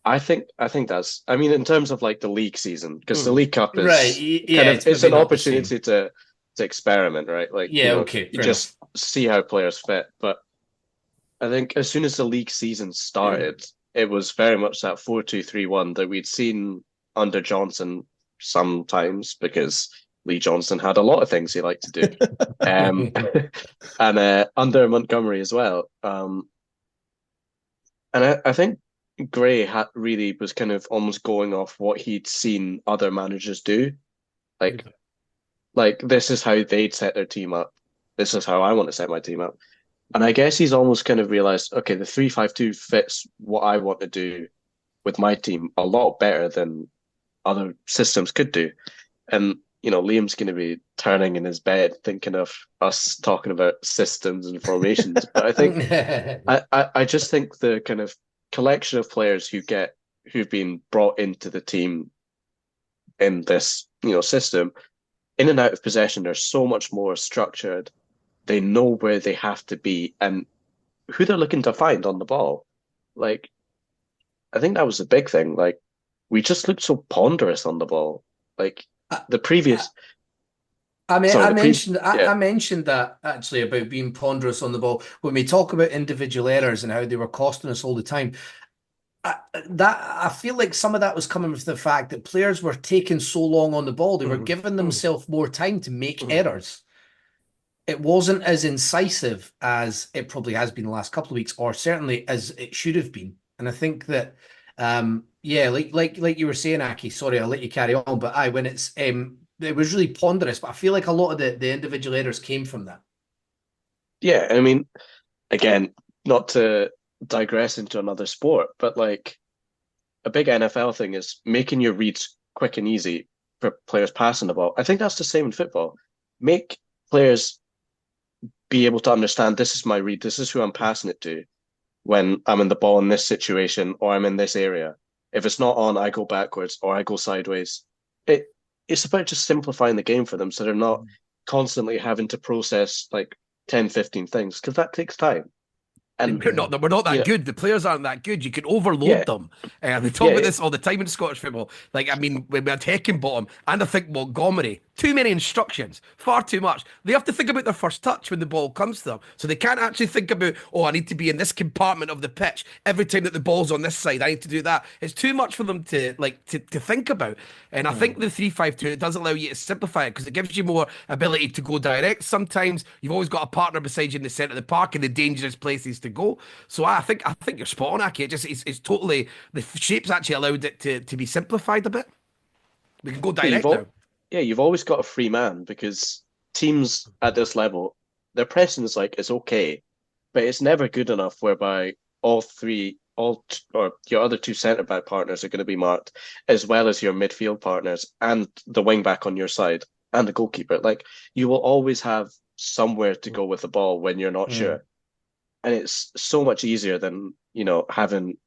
I think that's. I mean, in terms of like the league season, because the League Cup is right, it's an opportunity to experiment, right? Like, okay, you just see how players fit. But I think as soon as the league season started, it was very much that 4-2-3-1 that we'd seen under Johnson sometimes, because Lee Johnson had a lot of things he liked to do, and under Montgomery as well. And I think Gray really was kind of almost going off what he'd seen other managers do. Like this is how they'd set their team up. This is how I want to set my team up. And I guess he's almost kind of realized, okay, the 3-5-2 fits what I want to do with my team a lot better than other systems could do. And, Liam's going to be turning in his bed thinking of us talking about systems and formations. But I think, I just think the kind of collection of players who've been brought into the team in this, system, in and out of possession, they're so much more structured. They know where they have to be and who they're looking to find on the ball. Like, I think that was the big thing. Like, we just looked so ponderous on the ball. Like the previous. I mentioned that actually about being ponderous on the ball when we talk about individual errors and how they were costing us all the time. I feel like some of that was coming from the fact that players were taking so long on the ball; they were giving themselves more time to make errors. It wasn't as incisive as it probably has been the last couple of weeks, or certainly as it should have been. And I think that, like you were saying, Aki. Sorry, I'll let you carry on. But when it was really ponderous. But I feel like a lot of the individual errors came from that. Yeah, I mean, again, not to digress into another sport, but like a big NFL thing is making your reads quick and easy for players passing the ball. I think that's the same in football. Make players be able to understand, this is my read, this is who I'm passing it to when I'm in the ball in this situation or I'm in this area. If it's not on, I go backwards or I go sideways. It's about just simplifying the game for them so they're not constantly having to process like 10, 15 things because that takes time. And We're not you that know, good. The players aren't that good. You can overload yeah, them. They talk yeah, about this all the time in Scottish football. Like, I mean, when we had Heckingbottom, and I think Montgomery, too many instructions, far too much. They have to think about their first touch when the ball comes to them. So they can't actually think about, oh, I need to be in this compartment of the pitch every time that the ball's on this side. I need to do that. It's too much for them to think about. And I think the 3-5-2, it does allow you to simplify it because it gives you more ability to go direct. Sometimes you've always got a partner beside you in the centre of the park in the dangerous places to go. So I think you're spot on, Aki. It's totally, the shape's actually allowed it to be simplified a bit. We can go yeah, direct now. you've always got a free man because teams at this level, their pressing is like it's okay, but it's never good enough whereby or your other two centre back partners are going to be marked, as well as your midfield partners and the wing back on your side and the goalkeeper. Like you will always have somewhere to go with the ball when you're not sure. And it's so much easier than, having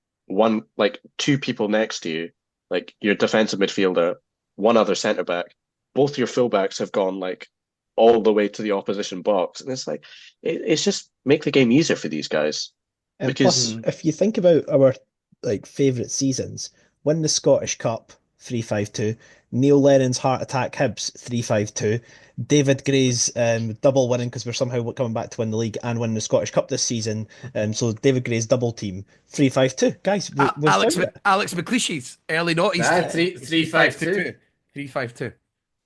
two people next to you, like your defensive midfielder, one other centre back. Both your fullbacks have gone like all the way to the opposition box. And it's like it's just make the game easier for these guys. And Because plus, if you think about our favourite seasons, win the Scottish Cup 3-5-2, Neil Lennon's Heart Attack Hibs 3-5-2, David Gray's double winning because we're somehow coming back to win the league and win the Scottish Cup this season. So David Gray's double team 3-5-2. Guys, we've Alex found it. Alex McLeish's early noughties. 3-5-2. 3-5-2.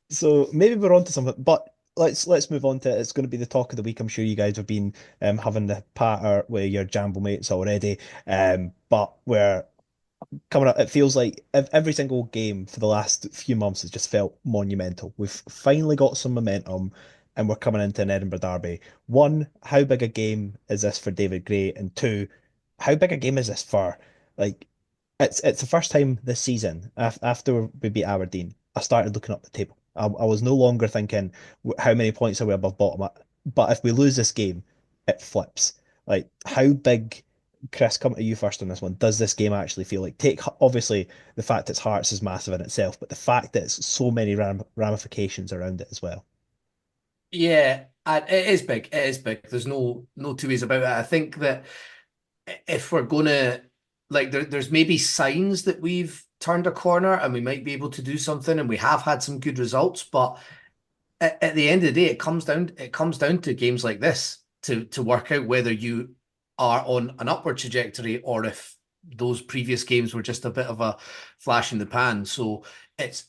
So maybe we're onto something, but let's move on to it. It's going to be the talk of the week. I'm sure you guys have been having the patter with your Jambo mates already, but we're coming up. It feels like every single game for the last few months has just felt monumental. We've finally got some momentum, and we're coming into an Edinburgh derby. One, how big a game is this for David Gray? And two, how big a game is this for like it's the first time this season after we beat Aberdeen, I started looking up the table. I was no longer thinking how many points are we above bottom. But if we lose this game, it flips. Like how big, Chris, come to you first on this one. Does this game actually feel like take obviously the fact it's Hearts is massive in itself, but the fact that it's so many ramifications around it as well. Yeah, it is big. It is big. There's no two ways about it. I think that if we're gonna there's maybe signs that we've turned a corner and we might be able to do something, and we have had some good results, but at the end of the day, it comes down to games like this to work out whether you are on an upward trajectory or if those previous games were just a bit of a flash in the pan. So it's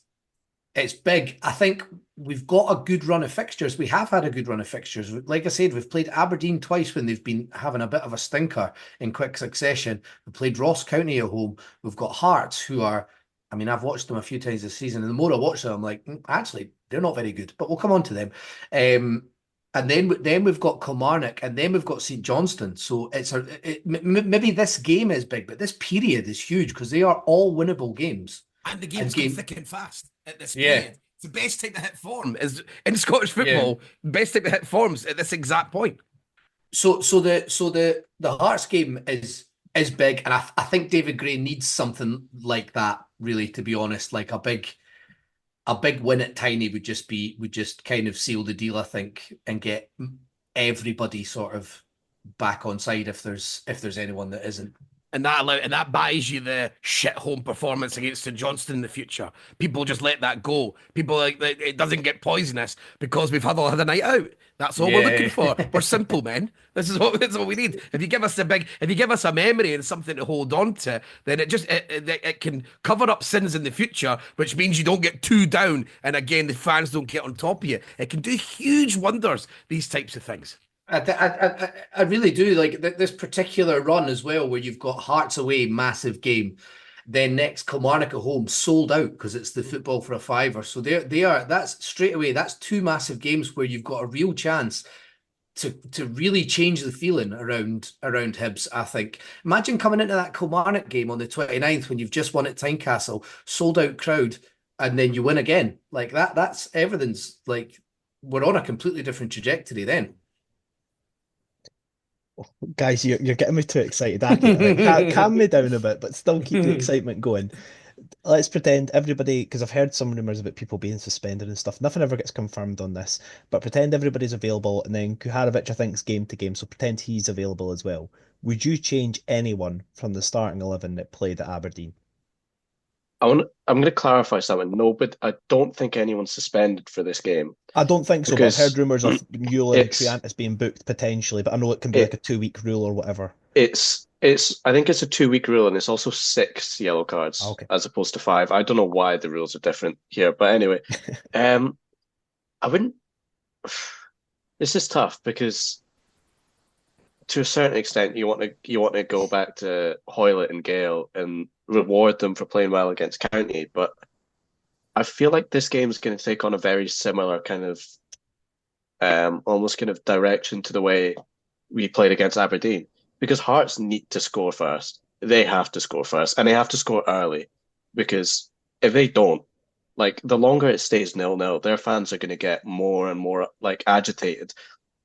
big. I think we've got a good run of fixtures. We have had a good run of fixtures. Like I said, we've played Aberdeen twice when they've been having a bit of a stinker in quick succession. We played Ross County at home. We've got Hearts, who are, I mean, I've watched them a few times this season, and the more I watch them, I'm like, actually, they're not very good, but we'll come on to them. And then we've got Kilmarnock, and then we've got St Johnstone. So maybe this game is big, but this period is huge because they are all winnable games. And the game's going thick and fast at this Yeah. period. It's the best time to hit form is in Scottish football. Yeah. Best time to hit forms at this exact point. So the Hearts game is big, and I think David Gray needs something like that, really, to be honest. Like a big win at Tiny would just kind of seal the deal, I think, and get everybody sort of back on side if there's anyone that isn't. And that buys you the shit home performance against St Johnstone in the future. People just let that go. People it doesn't get poisonous because we've had a night out. That's all we're looking for. We're simple men. This is what we need. If you give us a memory and something to hold on to, then it can cover up sins in the future, which means you don't get too down. And again, the fans don't get on top of you. It can do huge wonders. These types of things. I really do like this particular run as well, where you've got Hearts away, massive game, then next Kilmarnock at home, sold out because it's the football for a fiver. So that's straight away. That's two massive games where you've got a real chance to really change the feeling around Hibs. I think. Imagine coming into that Kilmarnock game on the 29th when you've just won at Tynecastle, sold out crowd, and then you win again like that. That's everything's like we're on a completely different trajectory then. Guys, you're getting me too excited. Calm me down a bit, but still keep the excitement going. let's pretend everybody, because I've heard some rumours about people being suspended and stuff. Nothing ever gets confirmed on this, but pretend everybody's available, and then Kuharovic, I think, is game to game, so pretend he's available as well. Would you change anyone from the starting 11 that played at Aberdeen? I'm going to clarify something. No, but I don't think anyone's suspended for this game I don't think so, but I've heard because rumours of Newell and it's Triantis being booked potentially, but I know it can be like a it 2 week rule or whatever. it's I think it's a 2 week rule and it's also 6 yellow Ah, cards okay. as opposed to 5. I don't know why the rules are different here, but anyway, um, I wouldn't. This is tough because to a certain extent you want to go back to Hoylett and Gale and reward them for playing well against County, but I feel like this game is going to take on a very similar kind of almost kind of direction to the way we played against Aberdeen because Hearts need to score first. They have to score first and they have to score early because if they don't, like the longer it stays 0-0, their fans are going to get more and more like agitated.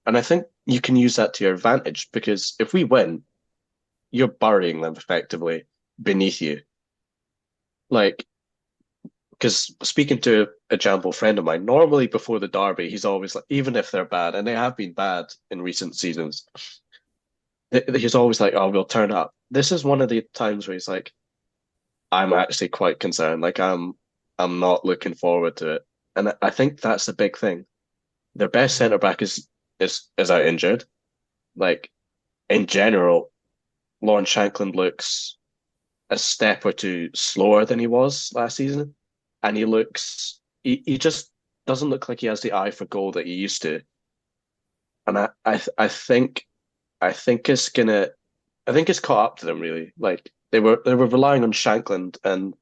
And I think you can use that to your advantage because if we win, you're burying them effectively beneath you. Like, because speaking to a Jambo friend of mine, normally before the derby, he's always like, even if they're bad, and they have been bad in recent seasons, he's always like, "Oh, we'll turn up." This is one of the times where he's like, "I'm actually quite concerned. Like, I'm not looking forward to it." And I think that's the big thing. Their best centre back is out injured. Like in general, Lawrence Shankland looks a step or two slower than he was last season. And he just doesn't look like he has the eye for goal that he used to. And I think it's caught up to them really. Like they were relying on Shankland and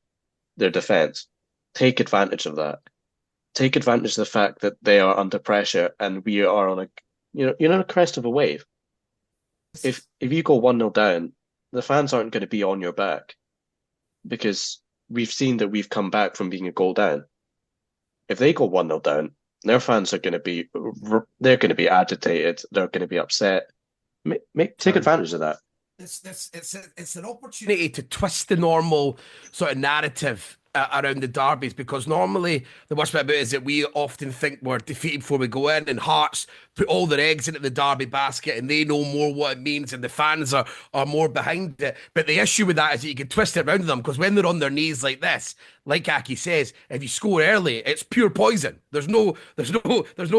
their defense. Take advantage of that. Take advantage of the fact that they are under pressure and we are on a you're on a crest of a wave. If you go 1-0 down, the fans aren't going to be on your back because we've seen that we've come back from being a goal down. If they go 1-0 down, their fans are going to be agitated. They're going to be upset. Take advantage of that. It's an opportunity to twist the normal sort of narrative around the derbies because normally the worst bit about it is that we often think we're defeated before we go in, and Hearts put all their eggs into the derby basket and they know more what it means, and the fans are more behind it. But the issue with that is that you can twist it around them because when they're on their knees like this, like Aki says, if you score early, it's pure poison. There's no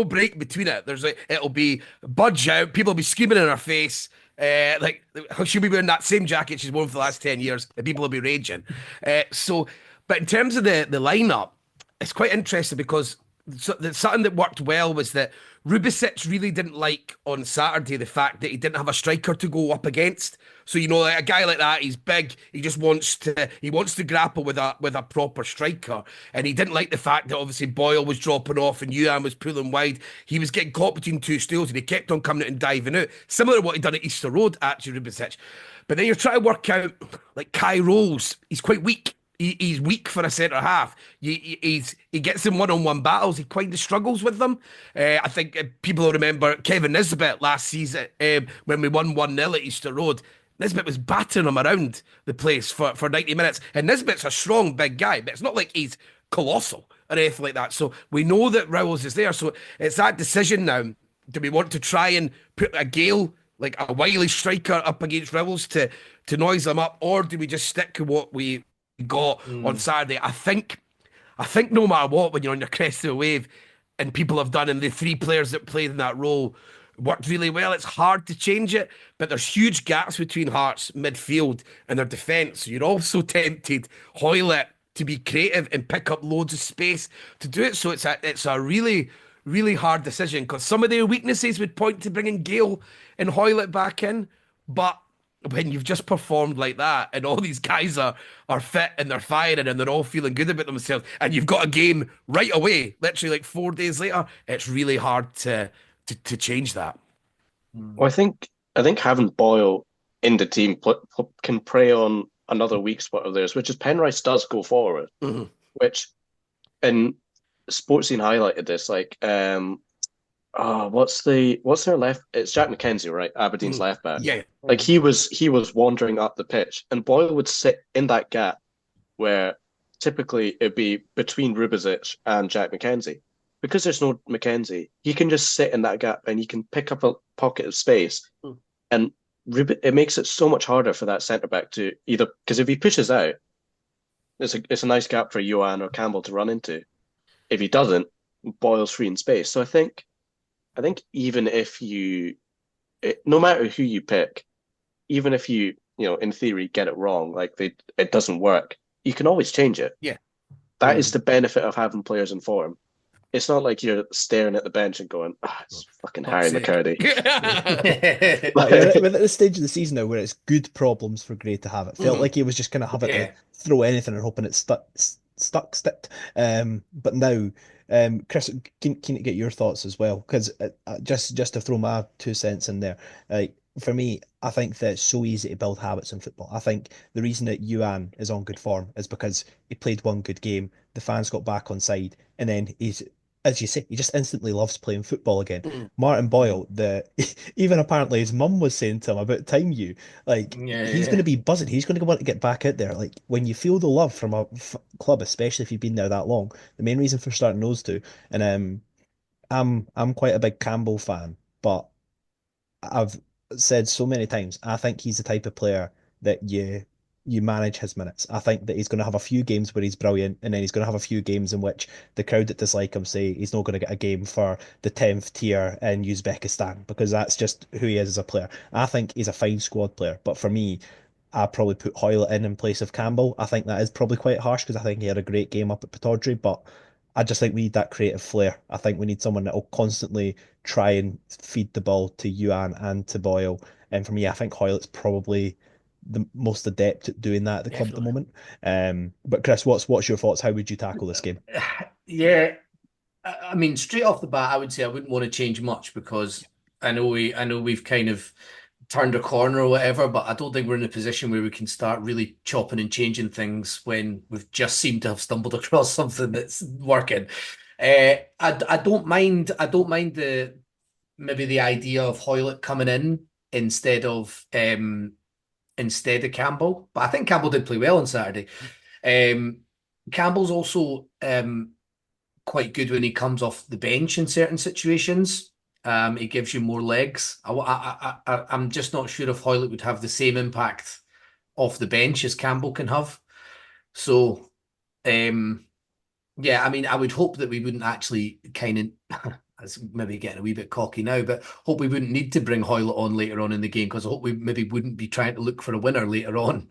break between it. It'll be budge out. People will be screaming in our face. Like she'll be wearing that same jacket she's worn for the last 10 years, and people will be raging. But in terms of the lineup, it's quite interesting because something that worked well was that Rubicic really didn't like on Saturday the fact that he didn't have a striker to go up against. So like a guy like that, he's big. He just wants to grapple with a proper striker, and he didn't like the fact that obviously Boyle was dropping off and Ewan was pulling wide. He was getting caught between two stools, and he kept on coming out and diving out, similar to what he'd done at Easter Road, actually, Rubicic. But then you're trying to work out like Kai Rolls. He's quite weak. He's weak for a centre half. He gets in one-on-one battles. He kind of struggles with them. I think people will remember Kevin Nisbet last season when we won 1-0 at Easter Road. Nisbet was battering him around the place for 90 minutes. And Nisbet's a strong, big guy, but it's not like he's colossal or anything like that. So we know that Rowles is there. So it's that decision now. Do we want to try and put a Gale, like a wily striker, up against Rowles to noise them up? Or do we just stick to what we got on Saturday? I think no matter what, when you're on your crest of a wave and people have done, and the three players that played in that role worked really well, it's hard to change it. But there's huge gaps between Hearts midfield and their defence. So you're also tempted Hoylett to be creative and pick up loads of space to do it. So it's a really, really hard decision because some of their weaknesses would point to bringing Gale and Hoylett back in, but when you've just performed like that and all these guys are fit and they're firing and they're all feeling good about themselves and you've got a game right away, literally like 4 days later, it's really hard to change that. Well, I think having Boyle in the team can prey on another weak spot of theirs, which is Penrice does go forward, which and Sportscene highlighted this like what's their left? It's Jack McKenzie, right? Aberdeen's left back. Yeah. Like he was wandering up the pitch, and Boyle would sit in that gap where typically it'd be between Rubezic and Jack McKenzie. Because there's no McKenzie, he can just sit in that gap and he can pick up a pocket of space. And it makes it so much harder for that centre back to either, because if he pushes out, it's a nice gap for Johan or Campbell to run into. If he doesn't, Boyle's free in space. So I think even if no matter who you pick, even if you in theory get it wrong, like it doesn't work, you can always change it. Yeah, that is the benefit of having players in form. It's not like you're staring at the bench and going, it's fucking Harry McCurdy. But we're at this stage of the season now where it's good problems for Gray to have. It felt like he was just kind of having to throw anything and hoping it sticked. But now, Chris, keen to get your thoughts as well, because just to throw my 2 cents in there, for me, I think that it's so easy to build habits in football. I think the reason that Yuan is on good form is because he played one good game, the fans got back on side, and then as you say, he just instantly loves playing football again. Martin Boyle, even apparently his mum was saying to him about time he's going to be buzzing. He's going to want to get back out there. Like when you feel the love from a club, especially if you've been there that long, the main reason for starting those two. And I'm quite a big Campbell fan, but I've said so many times, I think he's the type of player that you manage his minutes. I think that he's going to have a few games where he's brilliant, and then he's going to have a few games in which the crowd that dislike him say he's not going to get a game for the 10th tier in Uzbekistan, because that's just who he is as a player. I think he's a fine squad player, but for me, I probably put Hoylett in place of Campbell. I think that is probably quite harsh because I think he had a great game up at Pittodrie, but I just think we need that creative flair. I think we need someone that will constantly try and feed the ball to Yuan and to Boyle. And for me, I think Hoylett's probably the most adept at doing that at the club at the moment. But Chris, what's your thoughts? How would you tackle this game? Yeah, I mean, straight off the bat, I would say I wouldn't want to change much because I know we've kind of turned a corner or whatever, but I don't think we're in a position where we can start really chopping and changing things when we've just seemed to have stumbled across something that's working. I don't mind the maybe the idea of Hoylett coming in instead of Campbell, but I think Campbell did play well on Saturday. Campbell's also quite good when he comes off the bench in certain situations. He gives you more legs. I'm just not sure if Hoylett would have the same impact off the bench as Campbell can have. So, yeah, I mean, I would hope that we wouldn't actually kind of, as maybe getting a wee bit cocky now, but hope we wouldn't need to bring Hoylett on later on in the game, because I hope we maybe wouldn't be trying to look for a winner later on.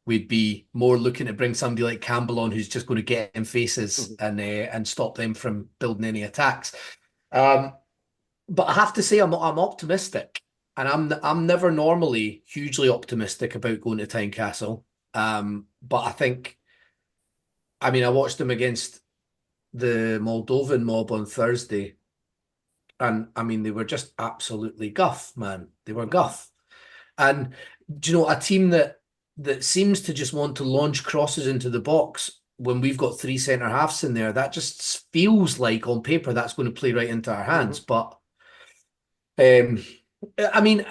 We'd be more looking to bring somebody like Campbell on who's just going to get in faces and stop them from building any attacks. But I have to say I'm optimistic, and I'm never normally hugely optimistic about going to Tynecastle. But I mean, I watched them against the Moldovan mob on Thursday, and I mean, they were just absolutely guff, man. They were guff. And do you know, a team that seems to just want to launch crosses into the box when we've got three centre halves in there, that just feels like on paper that's going to play right into our hands. But I mean,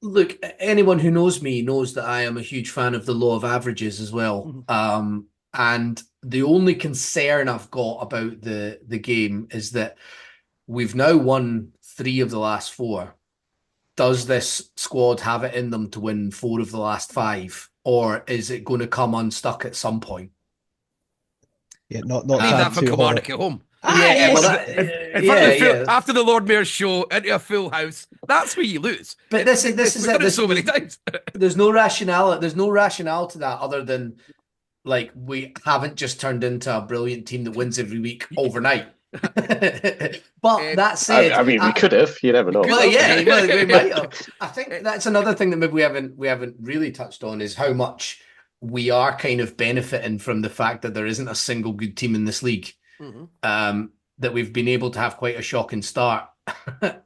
look, anyone who knows me knows that I am a huge fan of the law of averages as well. And the only concern I've got about the game is that we've now won 3 of the last 4. Does this squad have it in them to win 4 of the last 5, or is it going to come unstuck at some point? Yeah, not leave that for Kilmarnock at home. After the Lord Mayor's show into a full house, that's where you lose. But this is it so many times. There's no rationale. There's no rationale to that other than like we haven't just turned into a brilliant team that wins every week overnight. But that said, I mean, we could have. You never know. Well, yeah, we might have. I think that's another thing that maybe we haven't really touched on is how much we are kind of benefiting from the fact that there isn't a single good team in this league. That we've been able to have quite a shocking start, but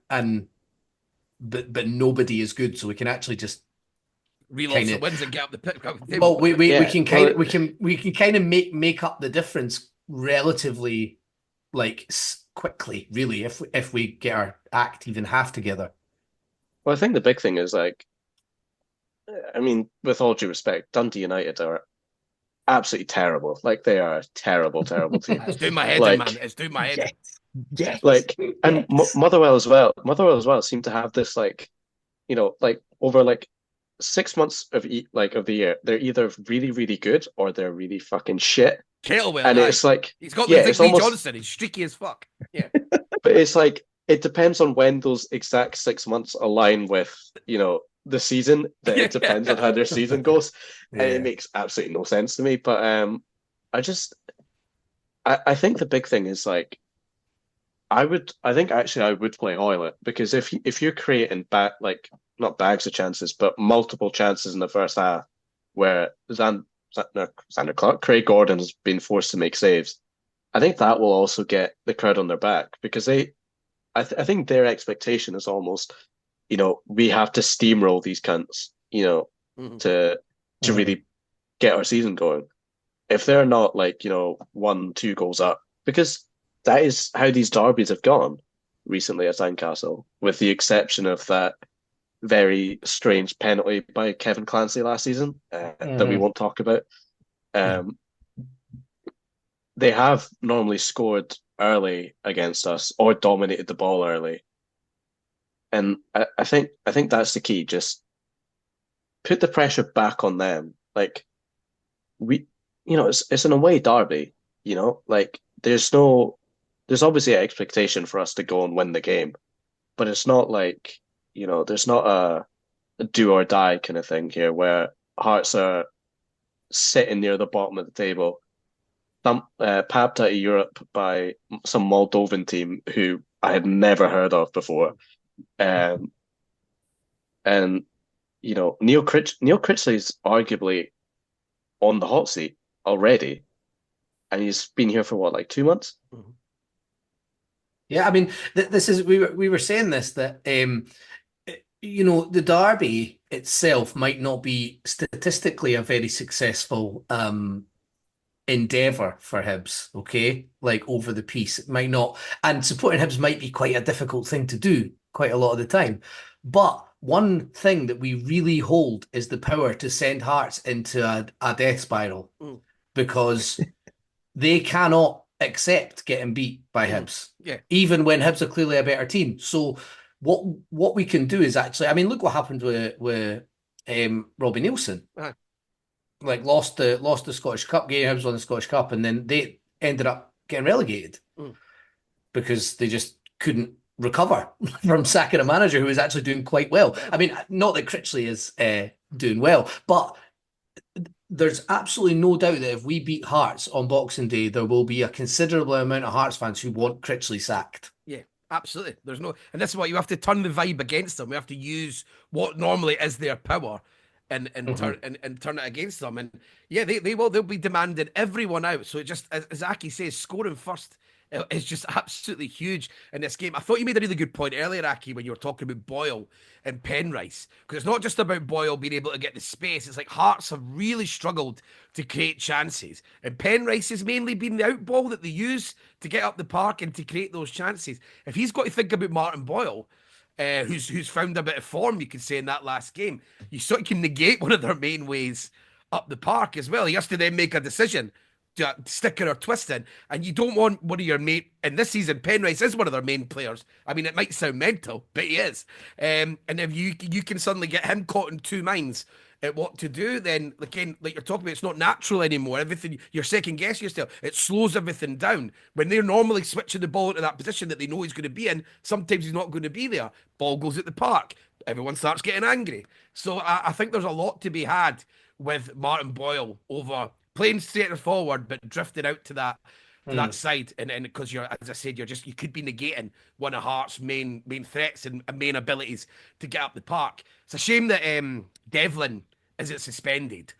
nobody is good, so we can actually just reload the wins and get up the pit. Well, we can kind of make up the difference relatively like quickly, really, if we get our act even half together. Well, I think the big thing is like, I mean, with all due respect, Dundee United are absolutely terrible. Like they are a terrible, terrible team. It's doing my head in, man. Like, It's doing my head in. Yes. like, and Yes. Motherwell as well. Motherwell as well seem to have this like, like over like 6 months of the year, they're either really, really good or they're really fucking shit. Kettlewell, And aye. it's like, He's got yeah, he's like it's Lee almost, Johnson. He's streaky as fuck. Yeah. but it's like it depends on when those exact 6 months align with, the season. That it depends on how their season goes, and it Yeah. makes absolutely no sense to me. But I just, I think the big thing is like, I think actually I would play Hoylett because if you're creating like not bags of chances, but multiple chances in the first half where Xander Clark, Craig Gordon has been forced to make saves, I think that will also get the crowd on their back because I think their expectation is almost, we have to steamroll these cunts, Mhm. to really get our season going. If they're not like, 1, 2 goals up, because that is how these derbies have gone recently at Tynecastle, with the exception of that very strange penalty by Kevin Clancy last season that we won't talk about. Um, they have normally scored early against us or dominated the ball early. And I think that's the key. Just put the pressure back on them. Like we, it's an away derby. Like there's obviously an expectation for us to go and win the game, but it's not like there's not a do or die kind of thing here where Hearts are sitting near the bottom of the table, papped out of Europe by some Moldovan team who I had never heard of before. Um, and Neil Critchley is arguably on the hot seat already, and he's been here for what, like 2 months? Yeah, I mean, this is we were saying this that the derby itself might not be statistically a very successful endeavor for Hibs, okay? Like over the piece, it might not, and supporting Hibs might be quite a difficult thing to do quite a lot of the time. But one thing that we really hold is the power to send Hearts into a death spiral Mm. because they cannot accept getting beat by Hibs, Yeah. even when Hibs are clearly a better team. So what we can do is actually, I mean, look what happened with Robbie Nielsen. Aye. Like lost the Scottish Cup game, Hibs won the Scottish Cup, and then they ended up getting relegated because they just couldn't recover from sacking a manager who was actually doing quite well. I mean, not that Critchley is doing well, but there's absolutely no doubt that if we beat Hearts on Boxing Day, there will be a considerable amount of Hearts fans who want Critchley sacked. Yeah, absolutely. There's no, and this is what you have to turn the vibe against them. We have to use what normally is their power and turn it against them. And yeah, they'll be demanding everyone out. So it just, as Aki says, scoring first is just absolutely huge in this game. I thought you made a really good point earlier, Aki, when you were talking about Boyle and Penrice, because it's not just about Boyle being able to get the space. It's like Hearts have really struggled to create chances, and Penrice has mainly been the outball that they use to get up the park and to create those chances. If he's got to think about Martin Boyle, who's found a bit of form, you could say, in that last game, you sort of can negate one of their main ways up the park as well. He has to then make a decision, sticking or twisting, and you don't want one of your main. And this season, Penrice is one of their main players. I mean, it might sound mental, but he is. And if you can suddenly get him caught in two minds at what to do, then again, like you're talking about, it's not natural anymore. Everything, you're second guessing yourself. It slows everything down. When they're normally switching the ball into that position that they know he's going to be in, sometimes he's not going to be there. Ball goes at the park. Everyone starts getting angry. So I think there's a lot to be had with Martin Boyle over playing straight forward, but drifting out to that side, and because you're, as I said, you could be negating one of Hart's main threats and main abilities to get up the park. It's a shame that Devlin isn't suspended.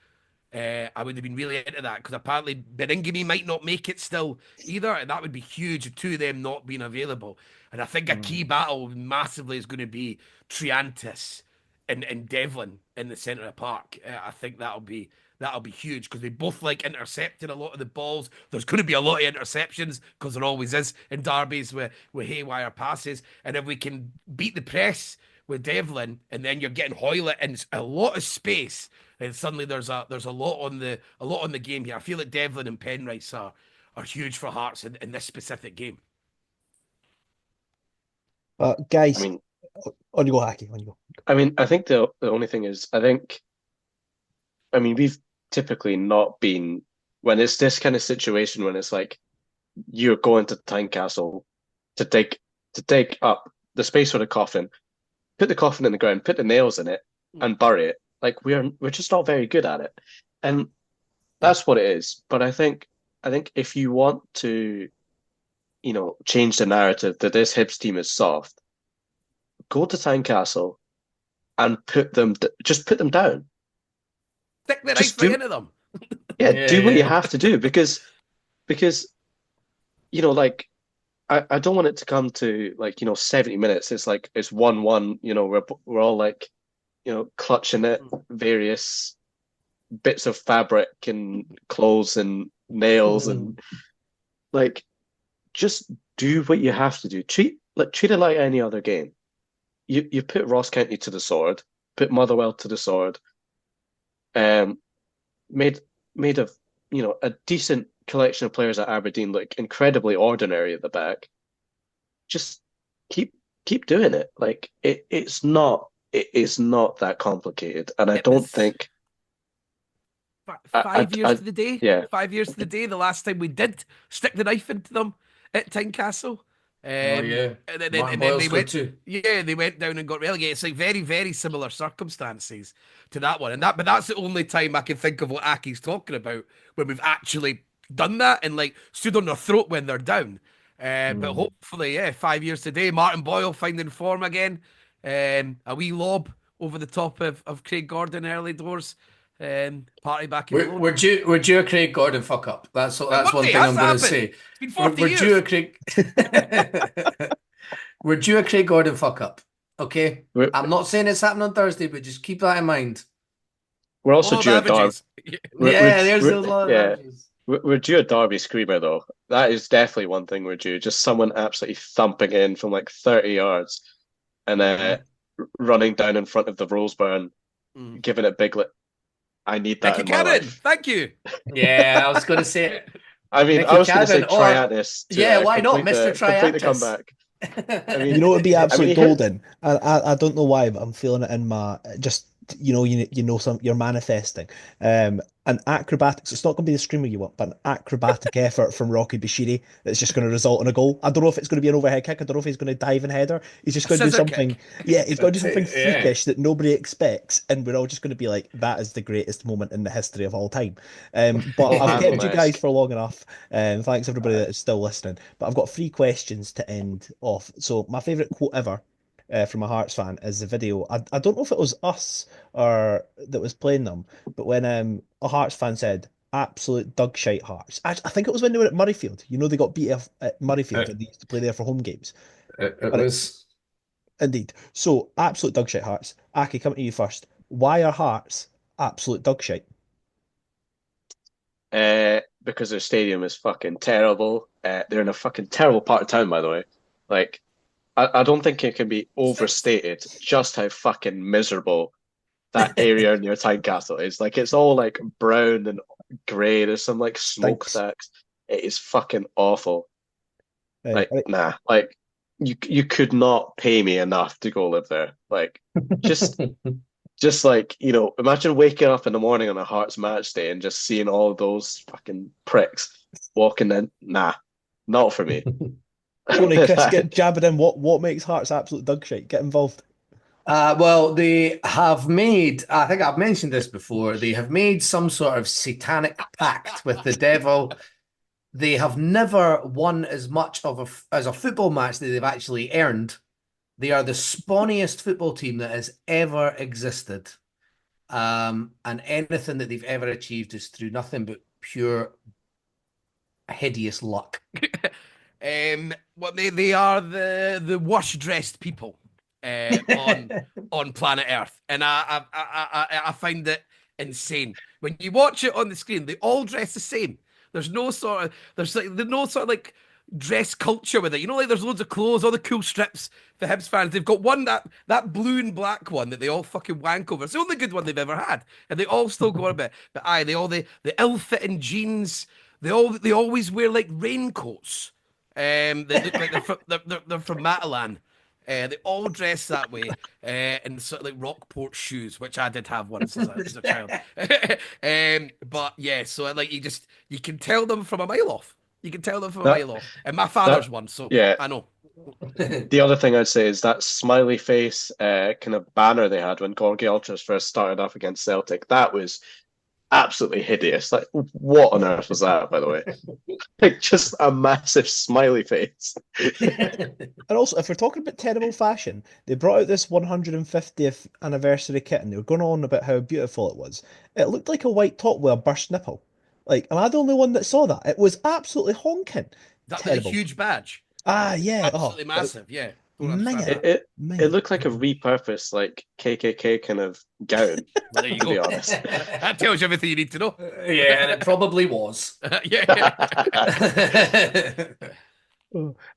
I would have been really into that because apparently Beringimi might not make it still either, and that would be huge. The two of them not being available, and I think a key battle massively is going to be Triantis and Devlin in the centre of the park. I think that'll be huge because they both like intercepting a lot of the balls. There's going to be a lot of interceptions because there always is in derbies with haywire passes. And if we can beat the press with Devlin, and then you're getting Hoylett in a lot of space, and suddenly there's a lot on the game here. I feel like Devlin and Penrice are huge for Hearts in this specific game. Guys, I mean, on you go, Hacky, on you go. I mean, I think the only thing is, I mean, we've typically not been when it's this kind of situation when it's like you're going to Tynecastle to dig up the space for the coffin, put the coffin in the ground, put the nails in it, and bury it. Like we're just not very good at it, and that's what it is. But I think if you want to, change the narrative that this Hibs team is soft, go to Tynecastle and just put them down. Stick the knife right into them. Yeah, do what you have to do because like I don't want it to come to 70 minutes. It's like it's 1-1. We're all like clutching at various bits of fabric and clothes and nails and like just do what you have to do. Treat it like any other game. You put Ross County to the sword, put Motherwell to the sword, made a decent collection of players at Aberdeen look incredibly ordinary at the back. Just keep doing it. Like it is not that complicated, and I don't think 5 years to the day. Yeah, 5 years to the day. The last time we did stick the knife into them at Tynecastle. And then they went too. Yeah, they went down and got relegated. It's like very, very similar circumstances to that one. But that's the only time I can think of what Aki's talking about when we've actually done that and like stood on their throat when they're down. But hopefully, 5 years today, Martin Boyle finding form again. A wee lob over the top of Craig Gordon early doors. Party back in the We're due a Craig Gordon fuck up. That's one thing I'm going to say. It's been 40 We're years. due a Craig. We're due a Craig Gordon fuck up. Okay, I'm not saying it's happening on Thursday, but just keep that in mind. We're also due a Derby. There's a lot of averages. We're due a Derby screamer though. That is definitely one thing we're due. Just someone absolutely thumping in from like 30 yards and running down in front of the Roseburn, giving it big. I need that in my life. Thank you. Yeah, I was going to say it. I mean, I was going to say Triantis. Why not, Mr. Triantis? Complete the comeback. I mean, what would be absolutely golden? I don't know why, but I'm feeling it in my you're manifesting. An acrobatics. It's not going to be the screamer you want, but an acrobatic effort from Rocky Bashiri that's just going to result in a goal. I don't know if it's going to be an overhead kick. I don't know if he's going to dive and header. He's just going to do something. Kick. Yeah, he's going to do something freakish that nobody expects, and we're all just going to be like, "That is the greatest moment in the history of all time." But I've kept you guys for long enough. Thanks everybody that is still listening. But I've got 3 questions to end off. So my favorite quote ever. From a Hearts fan is the video. I don't know if it was us or that was playing them, but when a Hearts fan said, "Absolute dug shite Hearts." I think it was when they were at Murrayfield. They got beat at Murrayfield and they used to play there for home games. It was indeed. So absolute dug shite Hearts. Aki, coming to you first. Why are Hearts absolute dug shite? Because their stadium is fucking terrible. They're in a fucking terrible part of town, by the way. Like, I don't think it can be overstated just how fucking miserable that area near Tynecastle is. Like, it's all like brown and grey. There's some like smokestacks. It is fucking awful. Nah. Like, you could not pay me enough to go live there. Like, just like, imagine waking up in the morning on a Hearts match day and just seeing all those fucking pricks walking in. Nah, not for me. Tony, Chris, get jabbing in. What makes Hearts absolute dog shit? Get involved. Well, they have made, I think I've mentioned this before, they have made some sort of satanic pact with the devil. They have never won as much as a football match that they've actually earned. They are the spawniest football team that has ever existed. And anything that they've ever achieved is through nothing but pure hideous luck. They are the worst dressed people on planet Earth, and I find it insane when you watch it on the screen. They all dress the same. There's no sort of dress culture with it. You know, like there's loads of clothes, all the cool strips for Hibs fans. They've got one that blue and black one that they all fucking wank over. It's the only good one they've ever had, and they all still go on about it. But aye, they all the ill-fitting jeans. They always wear like raincoats. They look like they're from Matalan. They all dress that way, and sort of like Rockport shoes, which I did have once as a child. But yeah, so like you can tell them from a mile off. You can tell them from a mile off. And my father's one, so yeah. I know. The other thing I'd say is that smiley face kind of banner they had when Gorgie Ultras first started off against Celtic. That was absolutely hideous. Like, what on earth was that, by the way? Like, just a massive smiley face. And also, if we're talking about terrible fashion, they brought out this 150th anniversary kit and they were going on about how beautiful it was. It looked like a white top with a burst nipple. Like, am I the only one that saw that? It was absolutely honking. That was a huge badge. Ah, yeah. Absolutely massive, yeah. It looked like a repurposed like KKK kind of gown. Well, there you go. To be honest, that tells you everything you need to know. Yeah, and it probably was. Yeah.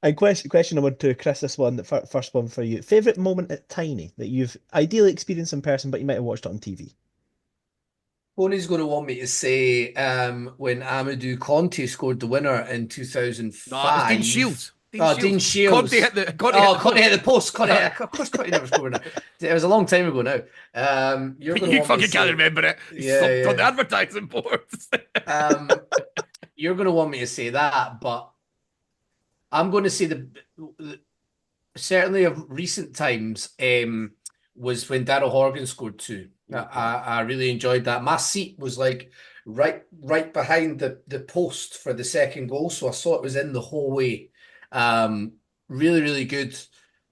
And question number 2, Chris, this one, the first one for you. Favorite moment at Tiny that you've ideally experienced in person, but you might have watched it on TV? Tony's going to want me to say when Amadou Conte scored the winner in 2005. No, it was Dean Shields. Dean Shields. Conte hit the post. Of course, Conte never scored that. It was a long time ago now. You fucking can't remember it. Yeah. On the advertising boards. You're going to want me to say that, but I'm going to say certainly of recent times was when Daryl Horgan scored 2. I really enjoyed that. My seat was like right behind the post for the second goal, so I saw it was in the whole way. Really, really good.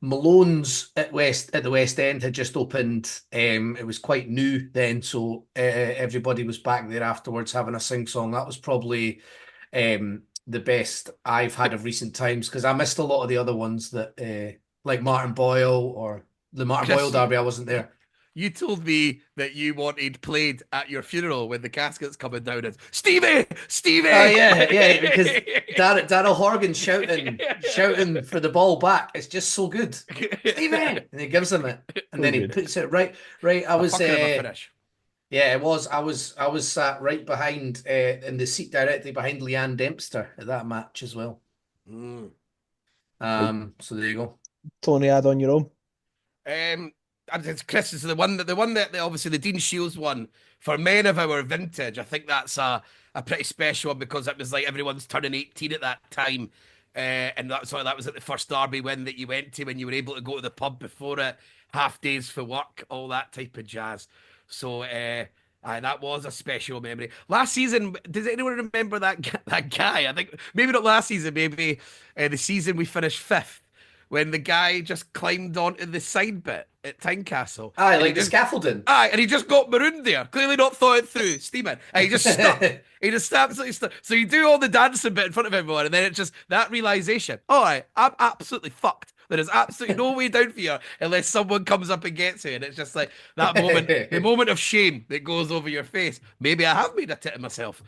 Malone's at the West End had just opened. It was quite new then, so everybody was back there afterwards having a sing-song. That was probably the best I've had of recent times, because I missed a lot of the other ones that like Martin Boyle or the Martin Boyle derby. I wasn't there. You told me that you wanted played at your funeral when the casket's coming down as Stevie! Oh yeah, because Daryl Horgan shouting for the ball back. It's just so good. Stevie! And he gives him it. And then he puts it right. I was yeah, it was. I was sat right behind in the seat directly behind Leanne Dempster at that match as well. So there you go. Tony, add on your own. Chris is the one that obviously the Dean Shields one for men of our vintage. I think that's a pretty special one because it was like everyone's turning 18 at that time, and that was at the first derby win that you went to when you were able to go to the pub before it, half days for work, all that type of jazz. So that was a special memory. Last season, does anyone remember that guy? I think maybe not last season, maybe the season we finished 5th. When the guy just climbed onto the side bit at Tynecastle. Aye, like the scaffolding. Aye, and he just got marooned there. Clearly not thought it through, steaming. And he just stuck. He just absolutely stuck. So you do all the dancing bit in front of everyone, and then it's just that realization. All right, I'm absolutely fucked. There is absolutely no way down for you unless someone comes up and gets you. And it's just like that moment, the moment of shame that goes over your face. Maybe I have made a tit of myself.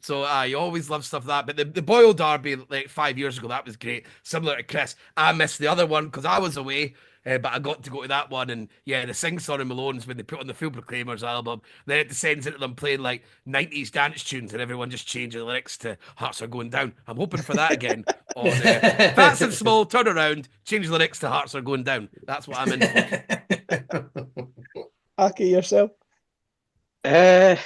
So you always love stuff like that. But the Boyle Derby like 5 years ago, that was great. Similar to Chris. I missed the other one because I was away. But I got to go to that one, and yeah, the sing-song in Malone's when they put on the Full Proclaimers album, then it descends into them playing like 90s dance tunes, and everyone just changing the lyrics to Hearts Are Going Down. I'm hoping for that again. On Fats and Small, turn around, change the lyrics to Hearts Are Going Down. That's what I'm in for. Aki, yourself? There's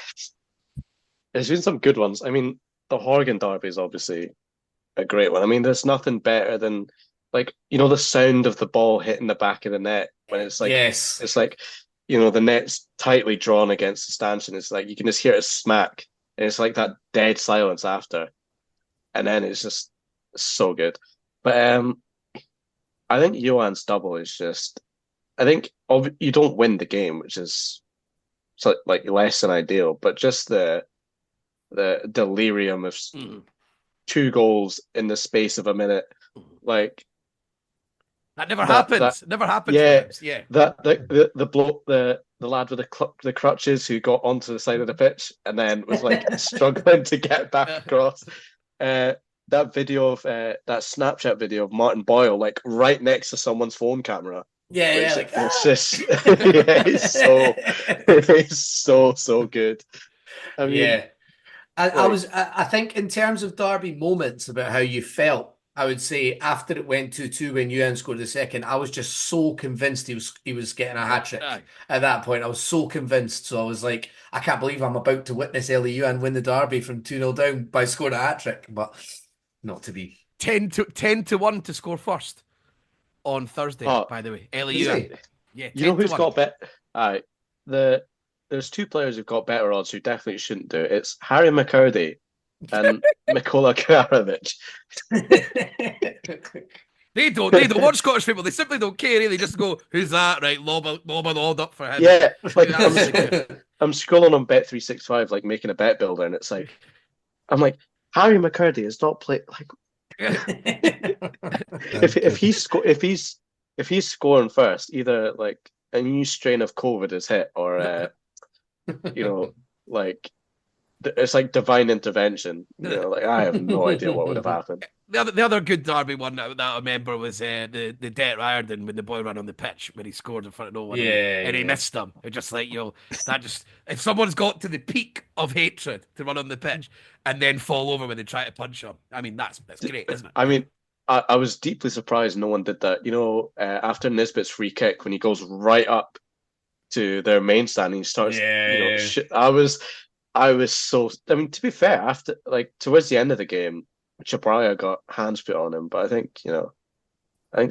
been some good ones. I mean, the Horgan Derby is obviously a great one. I mean, there's nothing better than the sound of the ball hitting the back of the net when it's like, yes, it's like, the net's tightly drawn against the stanchion. It's like you can just hear it smack, and it's like that dead silence after, and then it's just so good. But I think Johan's double is just, I think you don't win the game, which is like less than ideal, but just the delirium of 2 goals in the space of a minute, like. That never happens. Never happens. Yeah, yeah. The bloke, the lad with the crutches who got onto the side of the pitch and then was like struggling to get back across. that video of that Snapchat video of Martin Boyle like right next to someone's phone camera. Yeah, Which, like it's just yeah, it's so good. I mean, yeah. I like was I think in terms of Derby moments about how you felt, I would say after it went 2-2 when Ewan scored the second, I was just so convinced he was getting a hat trick Aye. at that point. I was so convinced. So I was like, I can't believe I'm about to witness Ellie Ewan win the Derby from 2-0 down by scoring a hat trick, but not to be. 10 to 1 to score first on Thursday, oh, by the way. Is LAU. he? Yeah, you know 10 to who's 1. got bet? Aye, there's two players who've got better odds who definitely shouldn't do it. It's Harry McCurdy and Mikola Karavic. They don't want Scottish people. They simply don't care. They just go, who's that? Right, lob an odd up for him. Yeah, like That's I'm scrolling on Bet365, like making a bet builder, and it's like I'm like Harry McCurdy is not play like if he's scoring first, either like a new strain of COVID is hit, or you know, like it's like divine intervention. You know, like I have no idea what would have happened. the other good Derby one that I remember was the Det Riordan when the boy ran on the pitch when he scored in front of no one and he Yeah. missed them. It just like that just if someone's got to the peak of hatred to run on the pitch and then fall over when they try to punch him. I mean that's great, isn't it? I mean, I was deeply surprised no one did that. You know, after Nisbet's free kick when he goes right up to their main stand and he starts, Yeah. I was so. I mean, to be fair, after like towards the end of the game, Chabraya got hands put on him, but I think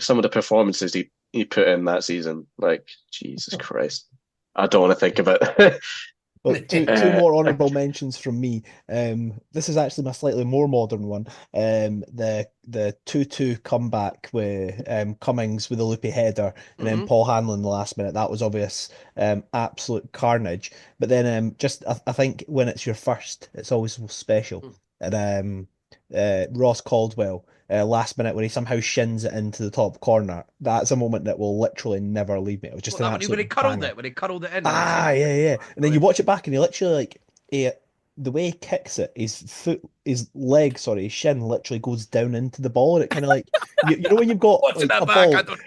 some of the performances he put in that season, like Jesus Christ, I don't want to think about it. Well, two more honourable mentions from me. This is actually my slightly more modern one. The 2-2 comeback with Cummings with a loopy header and then Paul Hanlon in the last minute. That was obvious, absolute carnage. But then I think when it's your first, it's always so special. And Ross Caldwell, last minute when he somehow shins it into the top corner. That's a moment that will literally never leave me. It was just an When absolute he cuddled banger. it, when he cuddled it in. Yeah. And then you watch it back and he literally the way he kicks it, his leg, sorry, his shin literally goes down into the ball, and it kind of like you know when you've got Watching like that a back, ball, I don't.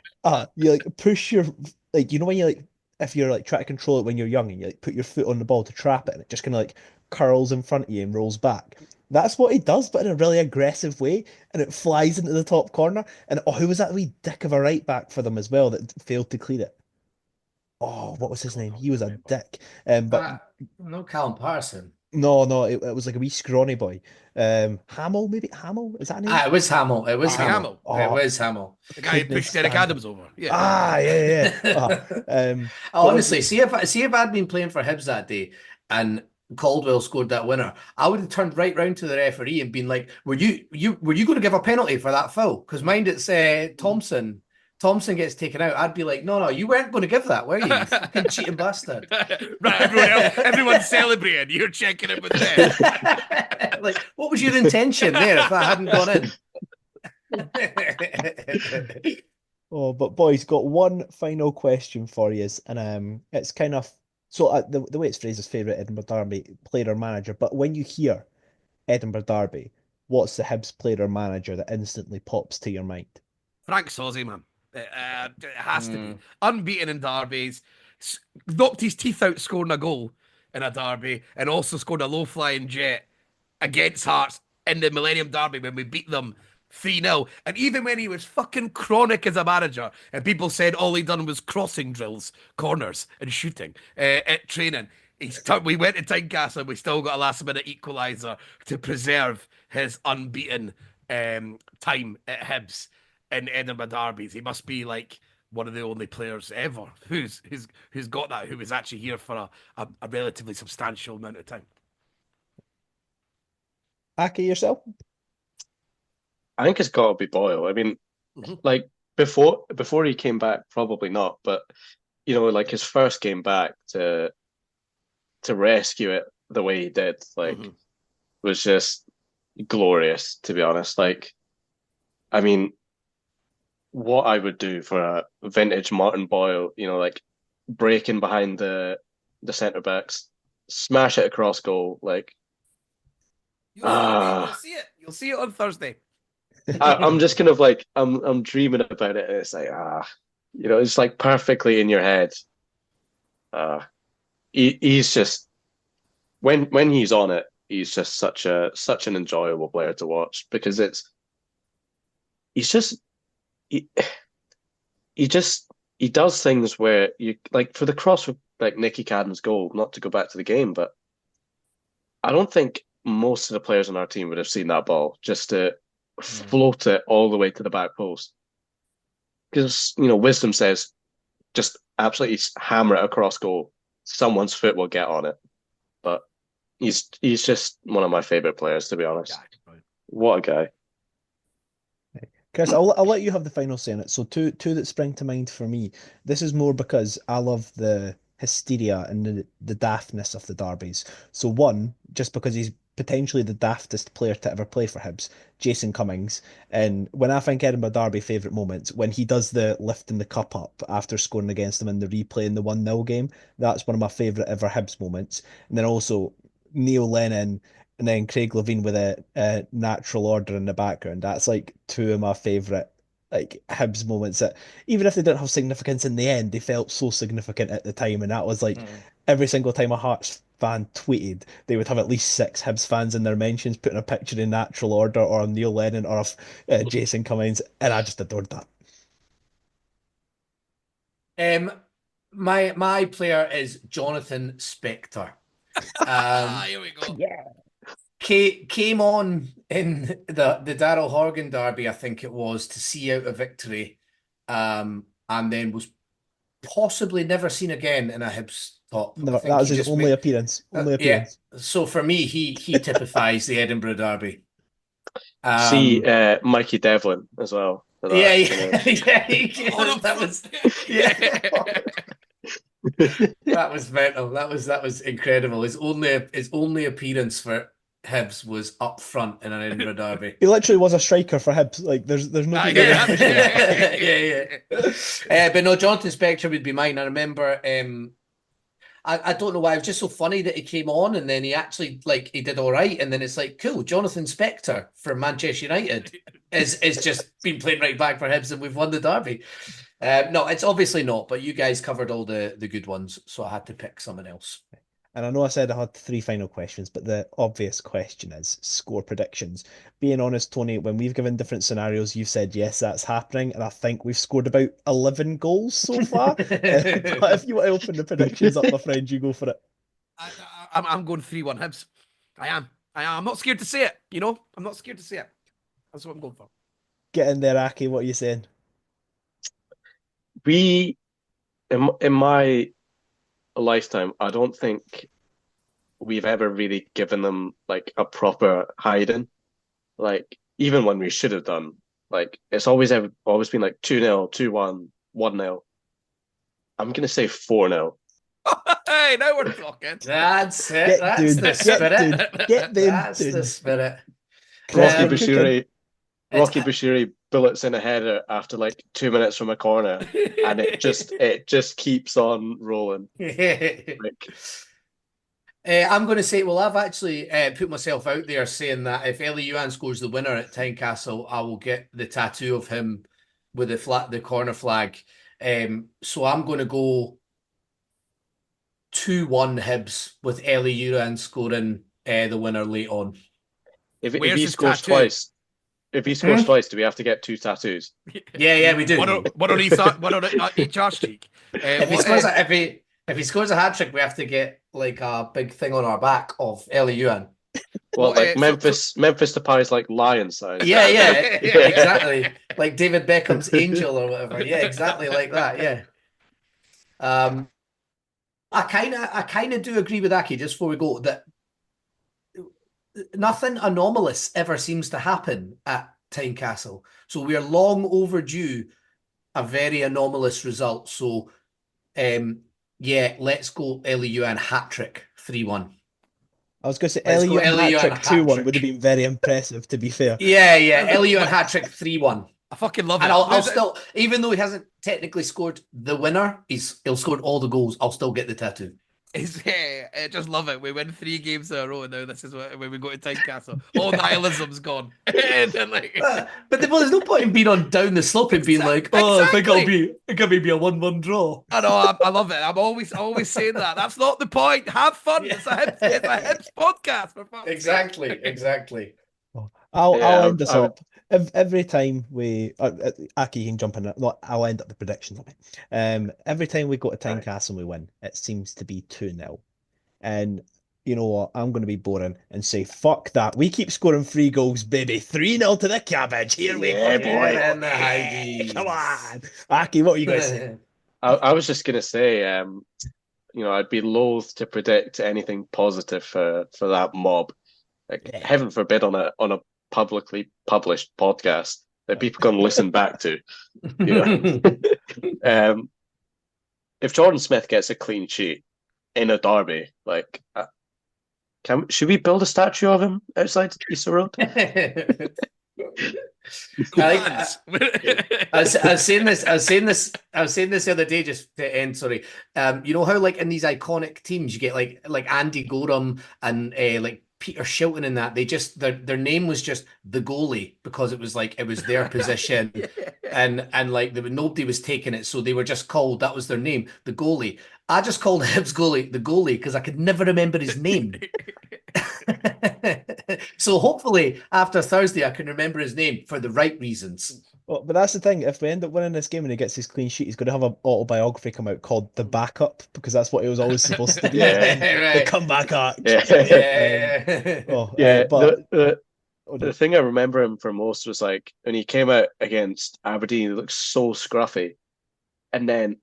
you like push your like you know when you like if you're like trying to control it when you're young and you like put your foot on the ball to trap it, and it just kind of like curls in front of you and rolls back. That's what he does, but in a really aggressive way, and it flies into the top corner. And oh, who was that wee dick of a right back for them as well that failed to clear it? Oh, what was his name? He was a dick. But No Callum Patterson. no, it was like a wee scrawny boy. Hamill, maybe Hamill, is that his name? It was Hamill. It was Bobby Hamill. Hamill. It Oh, was Hamill. The guy who couldn't pushed Derek stand him. Adams over. Yeah. Honestly, see if I'd been playing for Hibs that day and Caldwell scored that winner, I would have turned right round to the referee and been like, "Were you going to give a penalty for that foul? Because mind it's Thompson. Thompson gets taken out. I'd be like, no, you weren't going to give that, were you? You fucking cheating bastard!" Right, everyone's celebrating. You're checking it with them. Like, what was your intention there if that hadn't gone in? Oh, but boys, got one final question for you, and it's kind of so the way it's phrased is favourite Edinburgh Derby player or manager. But when you hear Edinburgh Derby, what's the Hibs player or manager that instantly pops to your mind? Frank Sawsey, man. It has to be. Unbeaten in derbies. Knocked his teeth out scoring a goal in a derby and also scored a low-flying jet against Hearts in the Millennium Derby when we beat them 3-0. And even when he was fucking chronic as a manager and people said all he done was crossing drills, corners and shooting at training, we went to Tynecastle and we still got a last-minute equaliser to preserve his unbeaten time at Hibs in Edinburgh derbies. He must be like one of the only players ever who's got that, who was actually here for a relatively substantial amount of time. Aki, yourself? I think it's got to be Boyle. I mean, like before he came back, probably not, but like his first game back to rescue it the way he did, like was just glorious, to be honest. Like, I mean, what I would do for a vintage Martin Boyle, like breaking behind the centre backs, smash it across goal, like You'll see it, mate. You'll see it. You'll see it on Thursday. I'm just kind of like I'm dreaming about it, and it's like it's like perfectly in your head. He's just when he's on it, he's just such an enjoyable player to watch because he's just he just he does things where you like for the cross with like Nicky Cadden's goal, not to go back to the game, but I don't think most of the players on our team would have seen that ball just to float it all the way to the back post. Because wisdom says just absolutely hammer it across goal. Someone's foot will get on it. But he's just one of my favorite players, to be honest. What a guy. Chris, I'll let you have the final say on it. So two that spring to mind for me. This is more because I love the hysteria and the daftness of the derbies. So one, just because he's potentially the daftest player to ever play for Hibs, Jason Cummings. And when I think Edinburgh Derby favourite moments, when he does the lifting the cup up after scoring against them in the replay in the 1-0 game, that's one of my favourite ever Hibs moments. And then also Neil Lennon and then Craig Levine with a natural order in the background. That's like two of my favourite like Hibs moments that even if they didn't have significance in the end, they felt so significant at the time. And that was like every single time a Hearts fan tweeted, they would have at least 6 Hibs fans in their mentions putting a picture in natural order or of Neil Lennon or of Jason Cummings, and I just adored that. My player is Jonathan Spector. Here we go. Yeah. Came on in the Daryl Horgan derby, I think it was, to see out a victory, and then was possibly never seen again in a Hibs top. No, that was his only appearance. Yeah. So for me, he typifies the Edinburgh derby. See Mikey Devlin as well. That was mental. That was incredible. His only appearance for Hibs was up front in an Edinburgh derby. He literally was a striker for Hibs. Like there's no. But no, Jonathan Spector would be mine. I remember. I don't know why it was just so funny that he came on and then he actually he did all right, and then it's like cool. Jonathan Spector from Manchester United is just been playing right back for Hibs and we've won the derby. No, it's obviously not. But you guys covered all the good ones, so I had to pick someone else. And I know I said I had 3 final questions, but the obvious question is score predictions. Being honest, Tony, when we've given different scenarios, you've said, yes, that's happening. And I think we've scored about 11 goals so far. But if you want to open the predictions up, my friend, you go for it. I'm going 3-1 Hibs. I am. I'm not scared to say it, I'm not scared to say it. That's what I'm going for. Get in there, Aki. What are you saying? In my lifetime, I don't think we've ever really given them like a proper hiding. Like even when we should have done, like it's always been like 2-0, 2-1, 1-0. I'm gonna say 4-0. Hey, now we're talking. That's it. That's the spirit. That's the spirit. Rocky Bushiri bullets in a header after like 2 minutes from a corner, and it just keeps on rolling. I'm going to say, well, I've actually put myself out there saying that if Ellie Yuan scores the winner at Tynecastle, I will get the tattoo of him with the corner flag. So I'm going to go 2-1 Hibs with Ellie Yuan scoring the winner late on. If he scores twice. If he scores twice, do we have to get 2 tattoos? Yeah, we do. One on each arse cheek. If he scores a hat trick, we have to get like a big thing on our back of Ellie Yuan. Well, like Memphis to Paris, like lion size. Yeah, exactly. Like David Beckham's angel or whatever. Yeah, exactly like that. Yeah. I kind of do agree with Aki. Just before we go, that nothing anomalous ever seems to happen at Tynecastle. So we are long overdue a very anomalous result. So, let's go Ellie Yuan hat trick 3-1. I was going to say Ellie Yuan hat trick 2-1 would have been very impressive, to be fair. Yeah, Ellie Yuan hat trick 3-1. I fucking love it. And I'll still, even though he hasn't technically scored the winner, he'll scored all the goals. I'll still get the tattoo. is I just love it. We win 3 games in a row now. This is when we go to Tynecastle. All nihilism's gone. And then, like, But there's no point in being on down the slope and being like, oh, I think it could be a 1-1 draw. I know, I love it. I'm always saying that. That's not the point. Have fun. It's a Hibs podcast. For fuck's sake. Exactly. I'll end this up. Every time we, Aki can jump in. No, I'll end up the predictions on it. Every time we go to Tynecastle and we win, it seems to be 2-0. And you know what? I'm going to be boring and say, fuck that. We keep scoring 3 goals, baby. 3-0 to the Cabbage. Here we go, boy. And the Hibs. Come on. Aki, what are you going to say? I was just going to say, I'd be loath to predict anything positive for that mob. Like, heaven forbid on a publicly published podcast that people can listen back to. If Jordan Smith gets a clean sheet in a derby, like, should we build a statue of him outside Easter Road? I was saying this the other day, just to end. Sorry, you know how like in these iconic teams you get like Andy Gorham and like Peter Shilton and that, they just their name was just the goalie because it was their position, and like nobody was taking it, so they were just called, that was their name, the goalie. I just called Hibs goalie the goalie because I could never remember his name. So hopefully after Thursday I can remember his name for the right reasons. Well, but that's the thing. If we end up winning this game and he gets his clean sheet, he's going to have an autobiography come out called The Backup, because that's what he was always supposed to be. Right. The comeback act. The thing I remember him for most was like when he came out against Aberdeen, he looked so scruffy, and then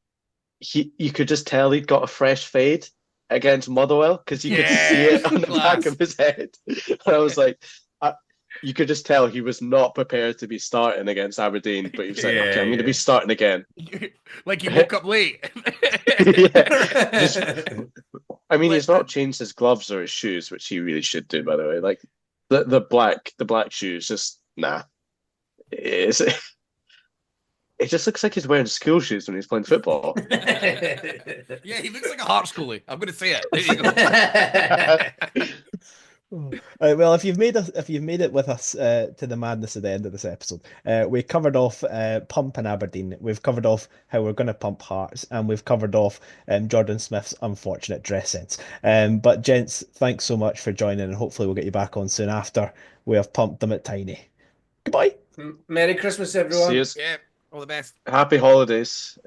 you could just tell he'd got a fresh fade against Motherwell because you could see it on the back of his head. And I was like, you could just tell he was not prepared to be starting against Aberdeen, but he was like, okay, I'm going to be starting again. Like he woke up late. He's not changed his gloves or his shoes, which he really should do, by the way. Like the black shoes, just nah. It just looks like he's wearing school shoes when he's playing football. Yeah, he looks like a Hearts goalie. I'm going to say it. There you go. Right, well, if you've made it with us to the madness at the end of this episode, we covered off Pump and Aberdeen. We've covered off how we're going to pump Hearts, and we've covered off Jordan Smith's unfortunate dress sense. But gents, thanks so much for joining, and hopefully we'll get you back on soon after we have pumped them at Tiny. Goodbye. Merry Christmas, everyone. See you. Yeah, all the best. Happy holidays.